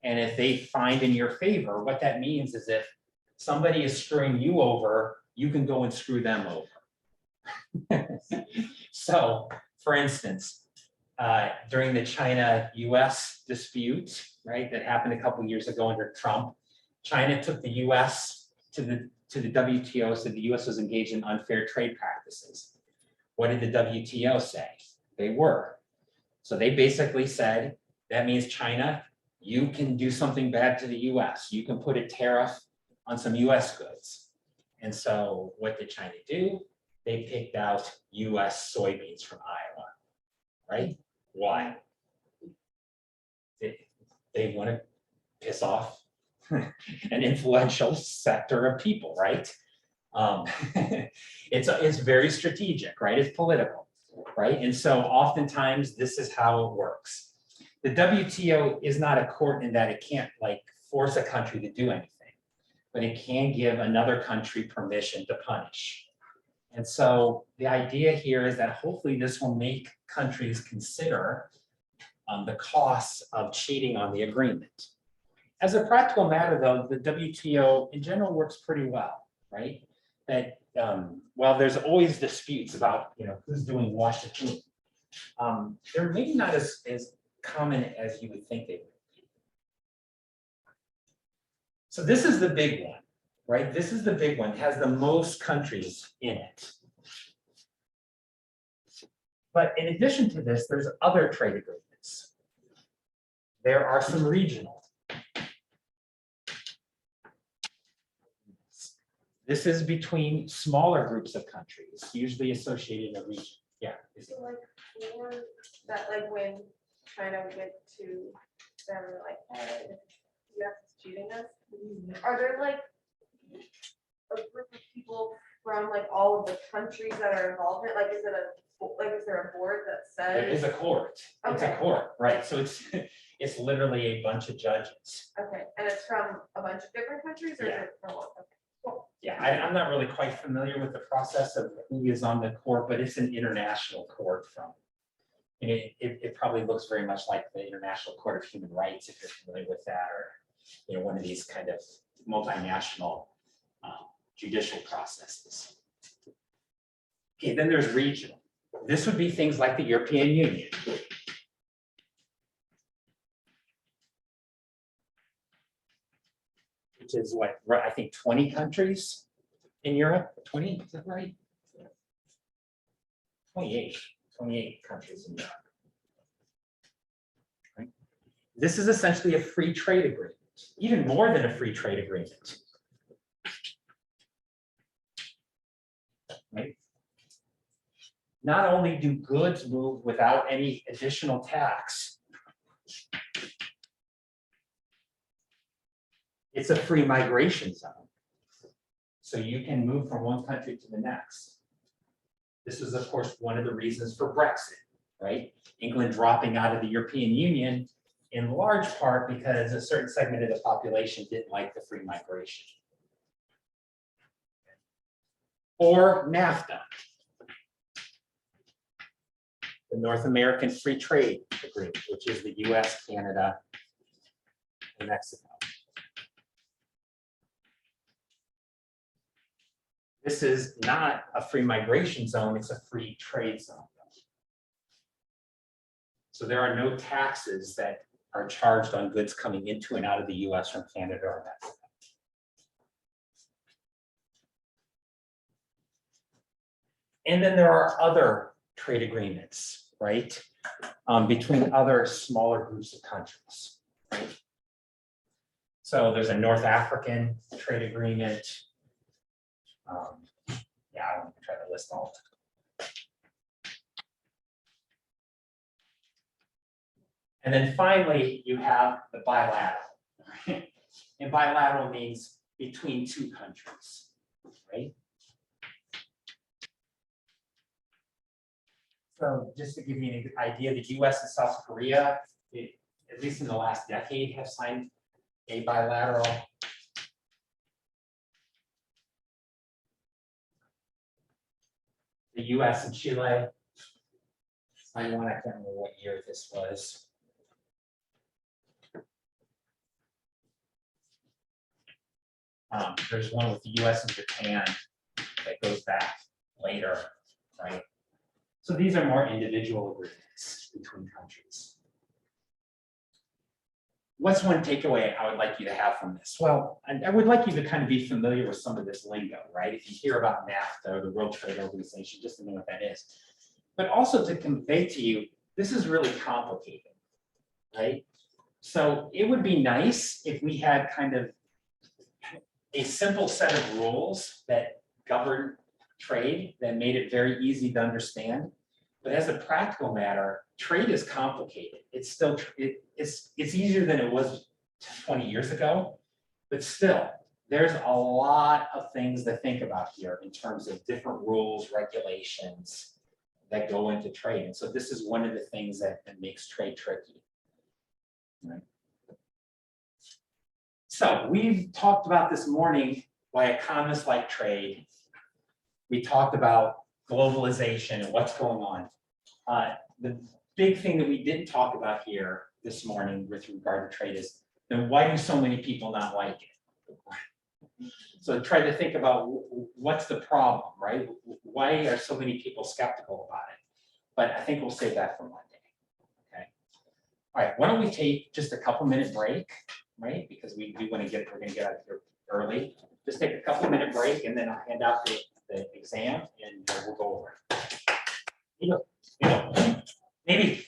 And if they find in your favor, what that means is if somebody is screwing you over, you can go and screw them over. So, for instance, during the China-US dispute, right, that happened a couple of years ago under Trump, China took the US to the WTO, said the US was engaged in unfair trade practices. What did the WTO say? They were. So they basically said, that means China, you can do something bad to the US. You can put a tariff on some US goods. And so what did China do? They picked out US soybeans from Iowa, right? Why? They want to piss off an influential sector of people, right? It's very strategic, right? It's political, right? And so oftentimes this is how it works. The WTO is not a court in that it can't force a country to do anything, but it can give another country permission to punish. And so the idea here is that hopefully this will make countries consider the costs of cheating on the agreement. As a practical matter, though, the WTO in general works pretty well, right? That while there's always disputes about who's doing what to whom, they're maybe not as common as you would think they would be. So this is the big one, right? This is the big one. It has the most countries in it. But in addition to this, there's other trade agreements. There are some regional. This is between smaller groups of countries, usually associated in a region. Yeah. So for that, when China would get to them, hey, the US is cheating us, are there a group of people from all of the countries that are involved in it? Is there a board that says? It is a court. It's a Okay. court, right? So it's literally a bunch of judges. Okay, and it's from a bunch of different countries, or is Yeah. it from one? Okay, cool. Yeah, I'm not really quite familiar with the process of who is on the court, but it's an international court and it probably looks very much like the International Court of Human Rights, if you're familiar with that, or one of these kind of multinational judicial processes. Okay, then there's regional. This would be things like the European Union. Which is what, I think 20 countries in Europe, 20, is that right? 28 countries in Europe. Right? This is essentially a free trade agreement, even more than a free trade agreement. Right? Not only do goods move without any additional tax, it's a free migration zone. So you can move from one country to the next. This was, of course, one of the reasons for Brexit, right? England dropping out of the European Union in large part because a certain segment of the population didn't like the free migration. Or NAFTA, the North American Free Trade Agreement, which is the US, Canada, and Mexico. This is not a free migration zone, it's a free trade zone. So there are no taxes that are charged on goods coming into and out of the US from Canada or Mexico. And then there are other trade agreements, right? Between other smaller groups of countries, right? So there's a North African trade agreement. Yeah, I won't try to list all of them. And then finally, you have the bilateral. Right? And bilateral means between two countries, right? So just to give you an idea, the US and South Korea, at least in the last decade, have signed a bilateral. The US and Chile signed one, I can't remember what year this was. There's one with the US and Japan that goes back later, right? So these are more individual agreements between countries. What's one takeaway I would like you to have from this? Well, I would like you to kind of be familiar with some of this lingo, right? If you hear about NAFTA or the World Trade Organization, just to know what that is. But also to convey to you, this is really complicated, right? So it would be nice if we had kind of a simple set of rules that govern trade that made it very easy to understand. But as a practical matter, trade is complicated. It's still, it's easier than it was 20 years ago, but still, there's a lot of things to think about here in terms of different rules, regulations that go into trade. And so this is one of the things that makes trade tricky. Right? So we've talked about this morning why economists like trade. We talked about globalization and what's going on. The big thing that we didn't talk about here this morning with regard to trade is, then why do so many people not like it? So try to think about what's the problem, right? Why are so many people skeptical about it? But I think we'll save that for Monday, okay? All right, why don't we take just a couple-minute break, right? Because we're gonna get out of here early. Just take a couple-minute break and then I'll hand out the exam and we'll go over it. Maybe.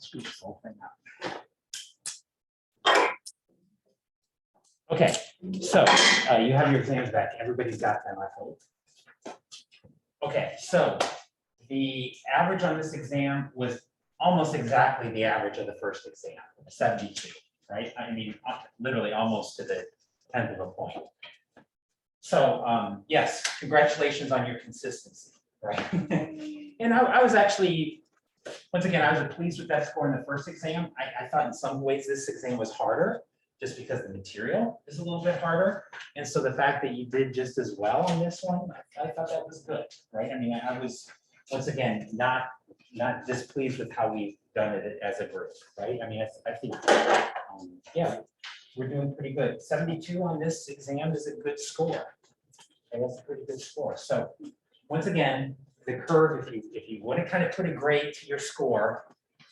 Screw this whole thing up. Okay, so you have your exams back. Everybody's got them, I hope. Okay, so the average on this exam was almost exactly the average of the first exam, 72, right? I mean, literally almost to the 10th of a point. So yes, congratulations on your consistency, right? And I was actually, once again, I was pleased with that score in the first exam. I thought in some ways this exam was harder, just because the material is a little bit harder. And so the fact that you did just as well on this one, I thought that was good, right? I mean, I was, once again, not displeased with how we've done it as a group, right? I mean, I think, yeah, we're doing pretty good. 72 on this exam is a good score. And that's a pretty good score. So once again, the curve, if you want to kind of put a grade to your score,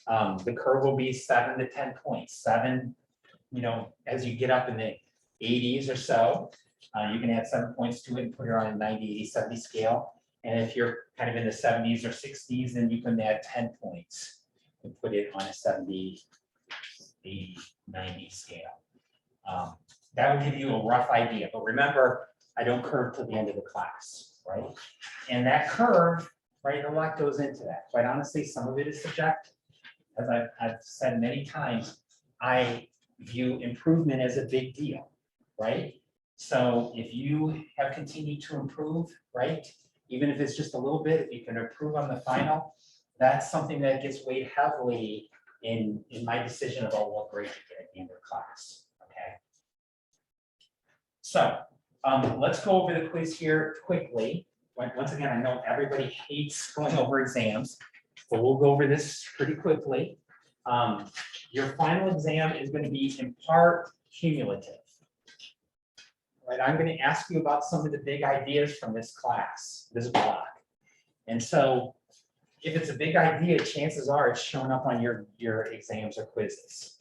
the curve will be 7 to 10 points. 7, you know, as you get up in the 80s or so, you can add 7 points to it and put it on a 90, 80, 70 scale. And if you're kind of in the 70s or 60s, then you can add 10 points and put it on a 70, 80, 90 scale. That will give you a rough idea. But remember, I don't curve till the end of the class, right? And that curve, right, a lot goes into that. Quite honestly, some of it is subjective. As I've said many times, I view improvement as a big deal, right? So if you have continued to improve, right, even if it's just a little bit, if you can improve on the final, that's something that gets weighed heavily in my decision about what grade to get at the end of class, okay? So let's go over the quiz here quickly. Once again, I know everybody hates going over exams, but we'll go over this pretty quickly. Your final exam is going to be in part cumulative. Right, I'm going to ask you about some of the big ideas from this class, this block. And so if it's a big idea, chances are it's showing up on your exams or quizzes.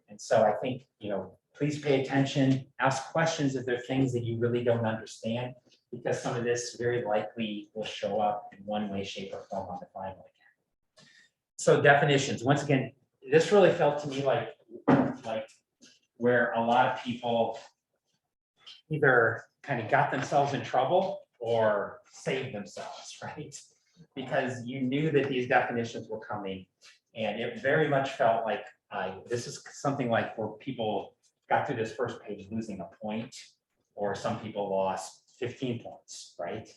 And so I think, you know, please pay attention, ask questions if there are things that you really don't understand, because some of this very likely will show up in one way, shape, or form on the final exam. So definitions, once again, this really felt to me like where a lot of people either kind of got themselves in trouble or saved themselves, right? Because you knew that these definitions were coming, and it very much felt like this is something like where people got through this first page losing a point, or some people lost 15 points, right?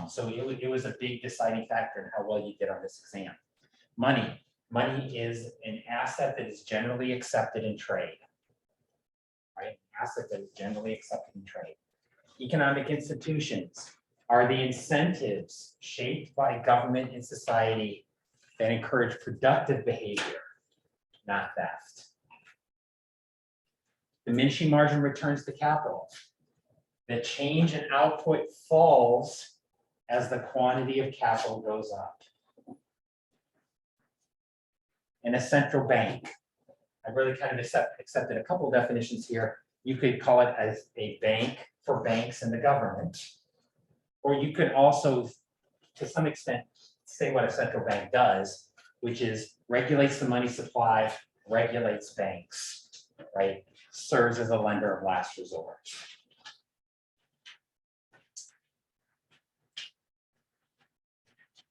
So it was a big deciding factor in how well you did on this exam. Money is an asset that is generally accepted in trade. Right? Asset that is generally accepted in trade. Economic institutions are the incentives shaped by government and society that encourage productive behavior, not theft. Diminishing margin returns to capital. The change in output falls as the quantity of capital goes up. And a central bank. I really kind of accepted a couple of definitions here. You could call it as a bank for banks and the government. Or you could also, to some extent, say what a central bank does, which is regulates the money supply, regulates banks, right? Serves as a lender of last resort.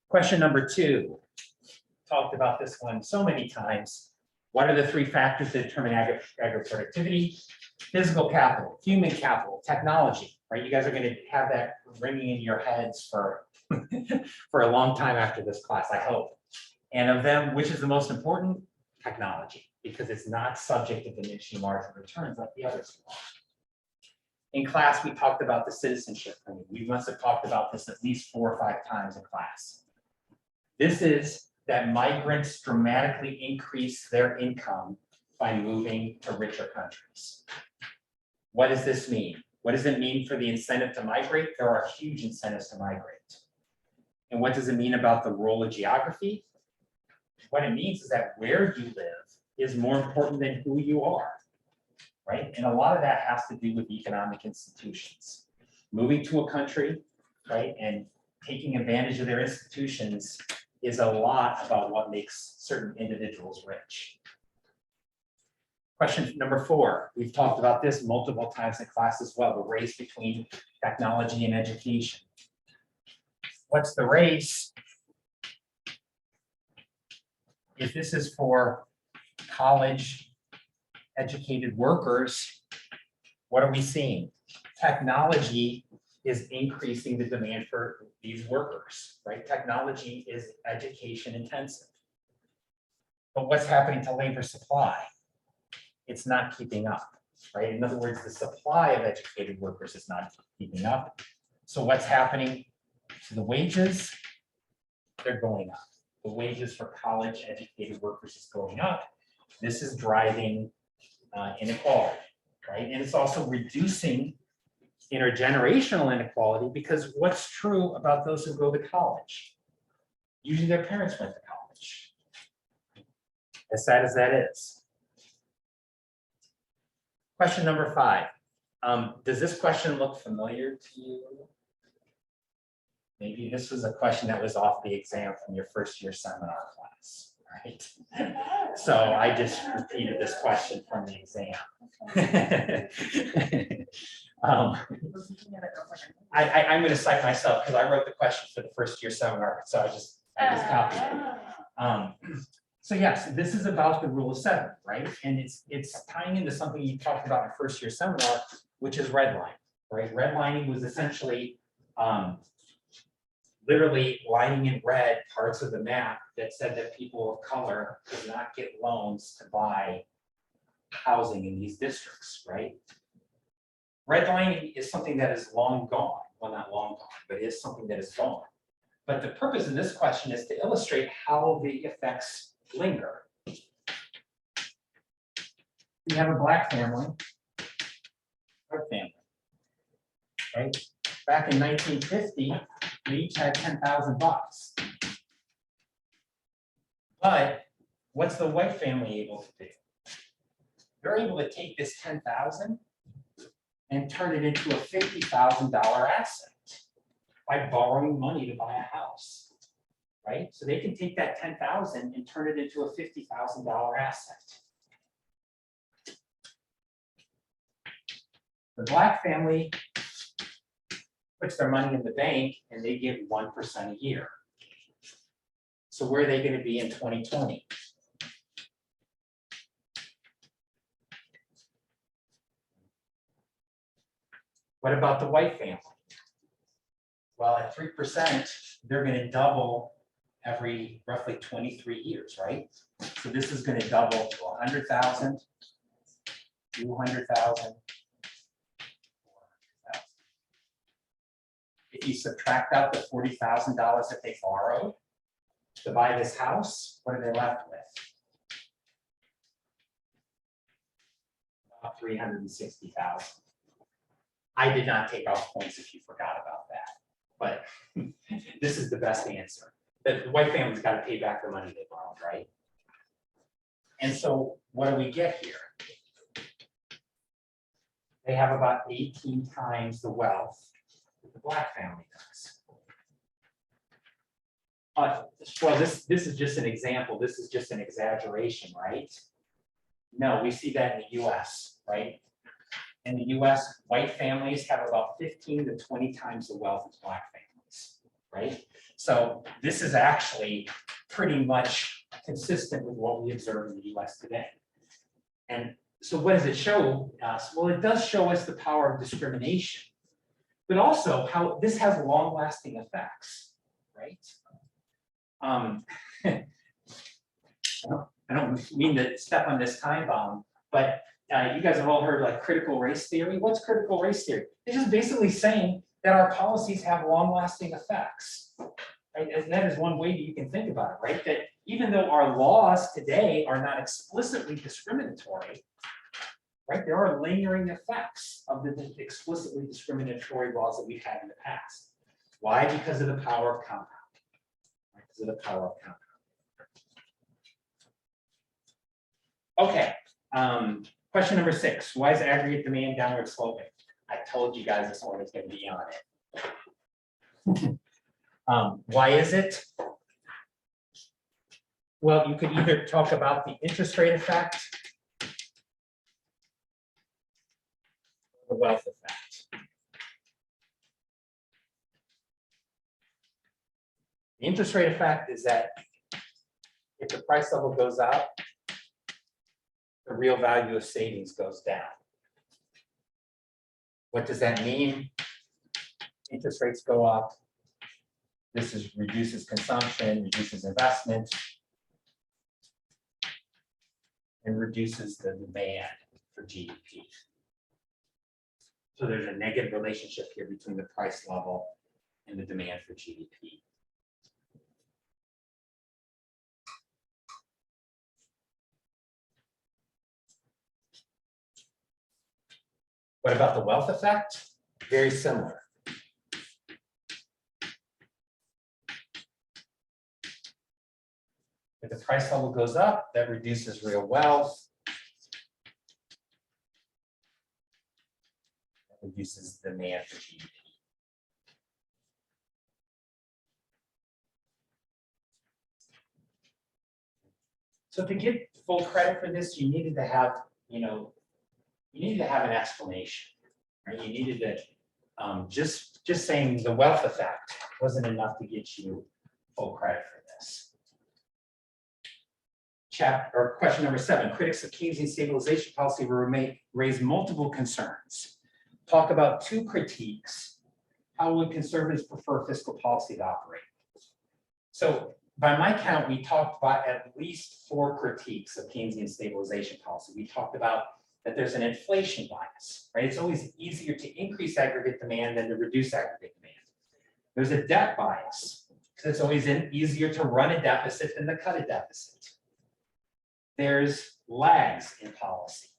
Question number 2. Talked about this one so many times. What are the 3 factors that determine agri-productivity? Physical capital, human capital, technology, right? You guys are going to have that ringing in your heads for, for a long time after this class, I hope. And of them, which is the most important? Technology, because it's not subject to diminishing margin returns like the others are. In class, we talked about the citizenship. I mean, we must have talked about this at least 4 or 5 times in class. This is that migrants dramatically increase their income by moving to richer countries. What does this mean? What does it mean for the incentive to migrate? There are huge incentives to migrate. And what does it mean about the role of geography? What it means is that where you live is more important than who you are, right? And a lot of that has to do with economic institutions. Moving to a country, right, and taking advantage of their institutions is a lot about what makes certain individuals rich. Question number 4, we've talked about this multiple times in class as well, the race between technology and education. What's the race? If this is for college educated workers, what are we seeing? Technology is increasing the demand for these workers, right? Technology is education intensive. But what's happening to labor supply? It's not keeping up. right? In other words, the supply of educated workers is not keeping up. So what's happening to the wages? They're going up. The wages for college educated workers is going up. This is driving inequality, right? And it's also reducing intergenerational inequality, because what's true about those who go to college? Usually their parents went to college. As sad as that is. Question number 5. Does this question look familiar to you? Maybe this was a question that was off the exam from your first year seminar class, right? So I just repeated this question from the exam. I'm going to cite myself because I wrote the question for the first year seminar, so I just copied it. So yes, this is about the rule of 7, right? And it's tying into something you talked about in first year seminar, which is redlining, right? Redlining was essentially literally lining in red parts of the map that said that people of color could not get loans to buy housing in these districts, right? Redlining is something that is long gone. Well, not long gone, but it is something that is gone. But the purpose of this question is to illustrate how the effects linger. We have a Black family, our family, right? Back in 1950, we each had $10,000. But what's the white family able to do? They're able to take this $10,000 and turn it into a $50,000 asset by borrowing money to buy a house, right? So they can take that $10,000 and turn it into a $50,000 asset. The Black family puts their money in the bank and they give 1% a year. So where are they going to be in 2020? What about the white family? Well, at 3%, they're going to double every roughly 23 years, right? So this is going to double to 100,000, 200,000. If you subtract out the $40,000 that they borrowed to buy this house, what are they left with? About 360,000. I did not take off points if you forgot about that, but this is the best answer. The white family's got to pay back the money they borrowed, right? And so what do we get here? They have about 18 times the wealth that the Black family does. Well, this is just an example. This is just an exaggeration, right? No, we see that in the US, right? In the US, white families have about 15 to 20 times the wealth as Black families, right? So this is actually pretty much consistent with what we observe in the US today. And so what does it show us? Well, it does show us the power of discrimination, but also how this has long-lasting effects, right? I don't mean to step on this time bomb, but you guys have all heard like critical race theory. What's critical race theory? It's just basically saying that our policies have long-lasting effects, right? And that is one way that you can think about it, right? That even though our laws today are not explicitly discriminatory, right? There are lingering effects of the explicitly discriminatory laws that we've had in the past. Why? Because of the power of compound. Because of the power of compound. Okay. Question number 6. Why is aggregate demand downward sloping? I told you guys this one was going to be on it. Why is it? Well, you could either talk about the interest rate effect or the wealth effect. The interest rate effect is that if the price level goes up, the real value of savings goes down. What does that mean? Interest rates go up. This reduces consumption, reduces investment, and reduces the demand for GDP. So there's a negative relationship here between the price level and the demand for GDP. What about the wealth effect? Very similar. If the price level goes up, that reduces real wealth. That reduces demand for GDP. So to get full credit for this, you needed to have, you needed to have an explanation, right? You needed to, just saying the wealth effect wasn't enough to get you full credit for this. Question number 7, critics of Keynesian stabilization policy raise multiple concerns. Talk about 2 critiques. How would conservatives prefer fiscal policy to operate? So by my count, we talked about at least 4 critiques of Keynesian stabilization policy. We talked about that there's an inflation bias, right? It's always easier to increase aggregate demand than to reduce aggregate demand. There's a debt bias, because it's always easier to run a deficit than to cut a deficit. There's lags in policy.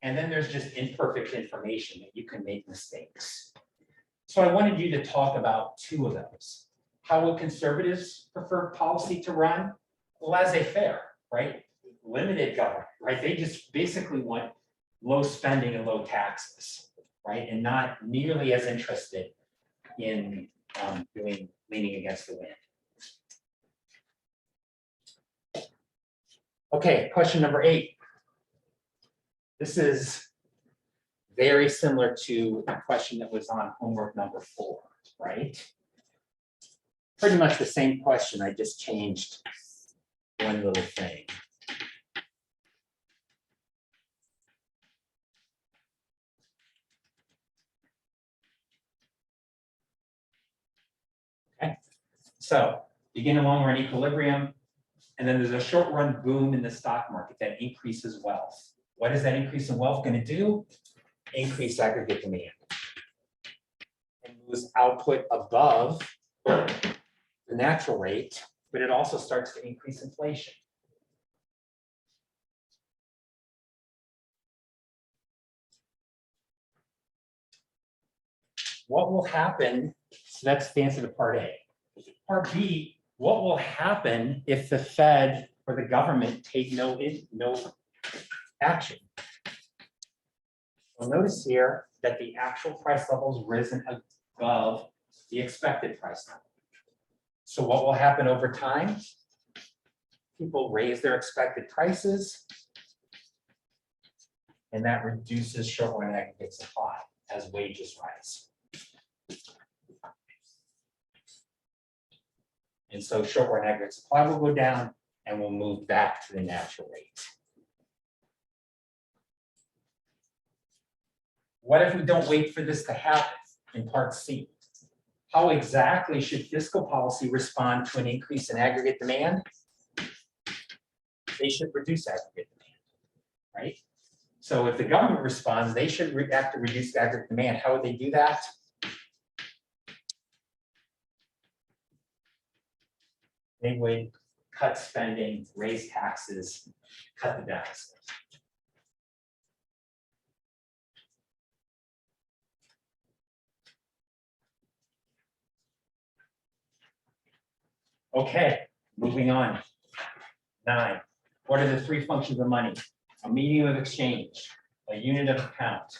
And then there's just imperfect information that you can make mistakes. So I wanted you to talk about 2 of those. How would conservatives prefer policy to run? Laissez-faire, right? Limited government, right? They just basically want low spending and low taxes, right? And not nearly as interested in leaning against the wind. Okay, question number 8. This is very similar to a question that was on homework number 4, right? Pretty much the same question, I just changed one little thing. Okay, so begin a long run equilibrium, and then there's a short run boom in the stock market that increases wealth. What is that increase in wealth going to do? Increase aggregate demand. And moves output above the natural rate, but it also starts to increase inflation. What will happen? So that's the answer to part A. Part B, what will happen if the Fed or the government take no action? Well, notice here that the actual price level has risen above the expected price level. So what will happen over time? People raise their expected prices, and that reduces short-run aggregate supply as wages rise. And so short-run aggregate supply will go down and we'll move back to the natural rate. What if we don't wait for this to happen in part C? How exactly should fiscal policy respond to an increase in aggregate demand? They should reduce aggregate demand, right? So if the government responds, they should have to reduce aggregate demand. How would they do that? They would cut spending, raise taxes, cut the deficit. Okay, moving on. 9. What are the 3 functions of money? A medium of exchange, a unit of account,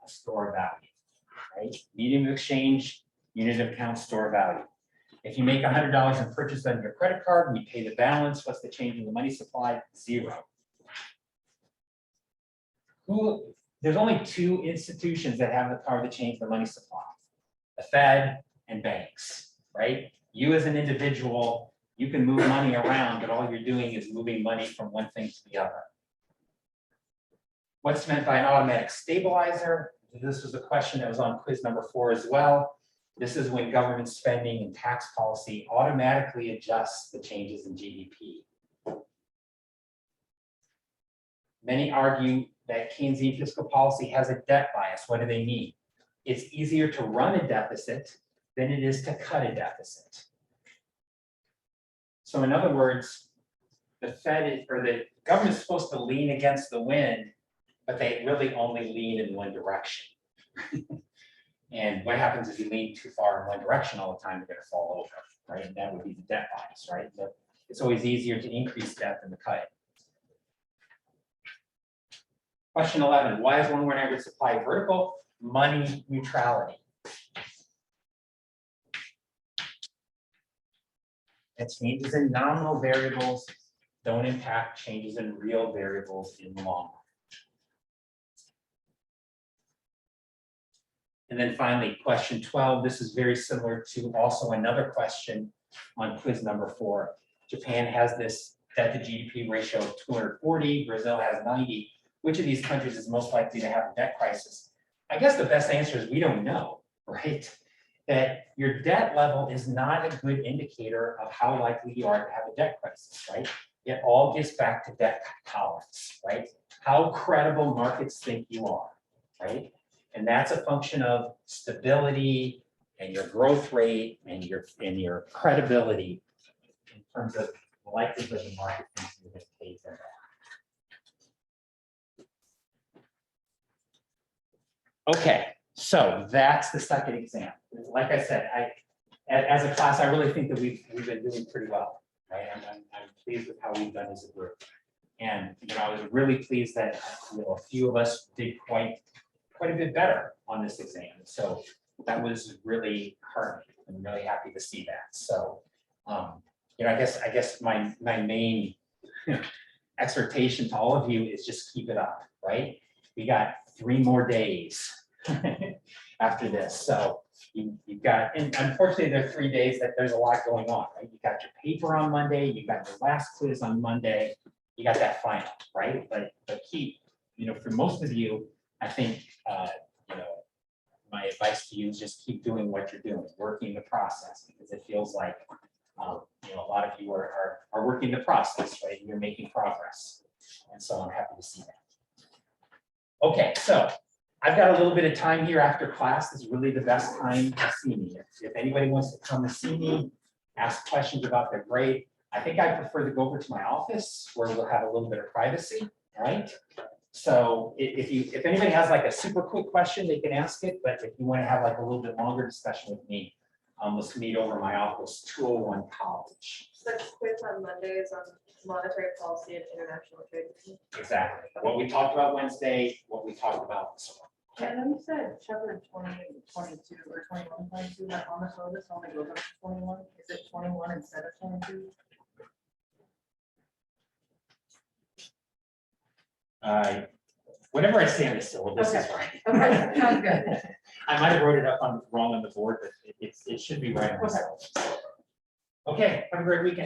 a store of value, right? Medium of exchange, unit of account, store of value. If you make $100 in purchase on your credit card, we pay the balance. What's the change in the money supply? 0. There's only 2 institutions that have the power to change the money supply: the Fed and banks, right? You as an individual, you can move money around, but all you're doing is moving money from one thing to the other. What's meant by an automatic stabilizer? This was a question that was on quiz number 4 as well. This is when government spending and tax policy automatically adjusts the changes in GDP. Many argue that Keynesian fiscal policy has a debt bias. What do they mean? It's easier to run a deficit than it is to cut a deficit. So in other words, the the government is supposed to lean against the wind, but they really only lean in one direction. And what happens if you lean too far in one direction all the time, you're gonna fall over, right? And that would be the debt bias, right? But it's always easier to increase debt than to cut it. Question 11, why is one-word average supply vertical? Money neutrality. That changes in nominal variables don't impact changes in real variables in the long run. And then finally, question 12, this is very similar to also another question on quiz number 4. Japan has this debt to GDP ratio of 240, Brazil has 90. Which of these countries is most likely to have a debt crisis? I guess the best answer is we don't know, right? That your debt level is not a good indicator of how likely you are to have a debt crisis, right? It all gets back to debt tolerance, right? How credible markets think you are, right? And that's a function of stability and your growth rate and your credibility in terms of the likelihood the market thinks you're going to pay for that. Okay, so that's the second exam. Like I said, as a class, I really think that we've been doing pretty well, right? I'm pleased with how we've done as a group. And I was really pleased that a few of us did quite a bit better on this exam. So that was really heartening. I'm really happy to see that. So I guess my main exhortation to all of you is just keep it up, right? We got 3 more days after this. So you've got, and unfortunately there are 3 days that there's a lot going on, right? You got your paper on Monday, you got your last quiz on Monday, you got that final, right? But keep, for most of you, I think, my advice to you is just keep doing what you're doing, working the process, because it feels like, a lot of you are working the process, right? You're making progress. And so I'm happy to see that. Okay, so I've got a little bit of time here after class. This is really the best time to see me. If anybody wants to come and see me, ask questions about their grade, I think I prefer to go over to my office where we'll have a little bit of privacy, all right? So if anybody has like a super quick question, they can ask it, but if you want to have like a little bit longer discussion with me, let's meet over my office, 201 College. The quiz on Mondays on monetary policy and international trade. Exactly. What we talked about Wednesday, what we talked about this morning. And then you said Shepherd 22 or 21, 22, that on the notice only goes up to 21. Is it 21 instead of 22? Whatever I say on the syllabus is right. Okay, sounds good. I might have wrote it up wrong on the board, but it should be right on the syllabus. Okay, have a great weekend.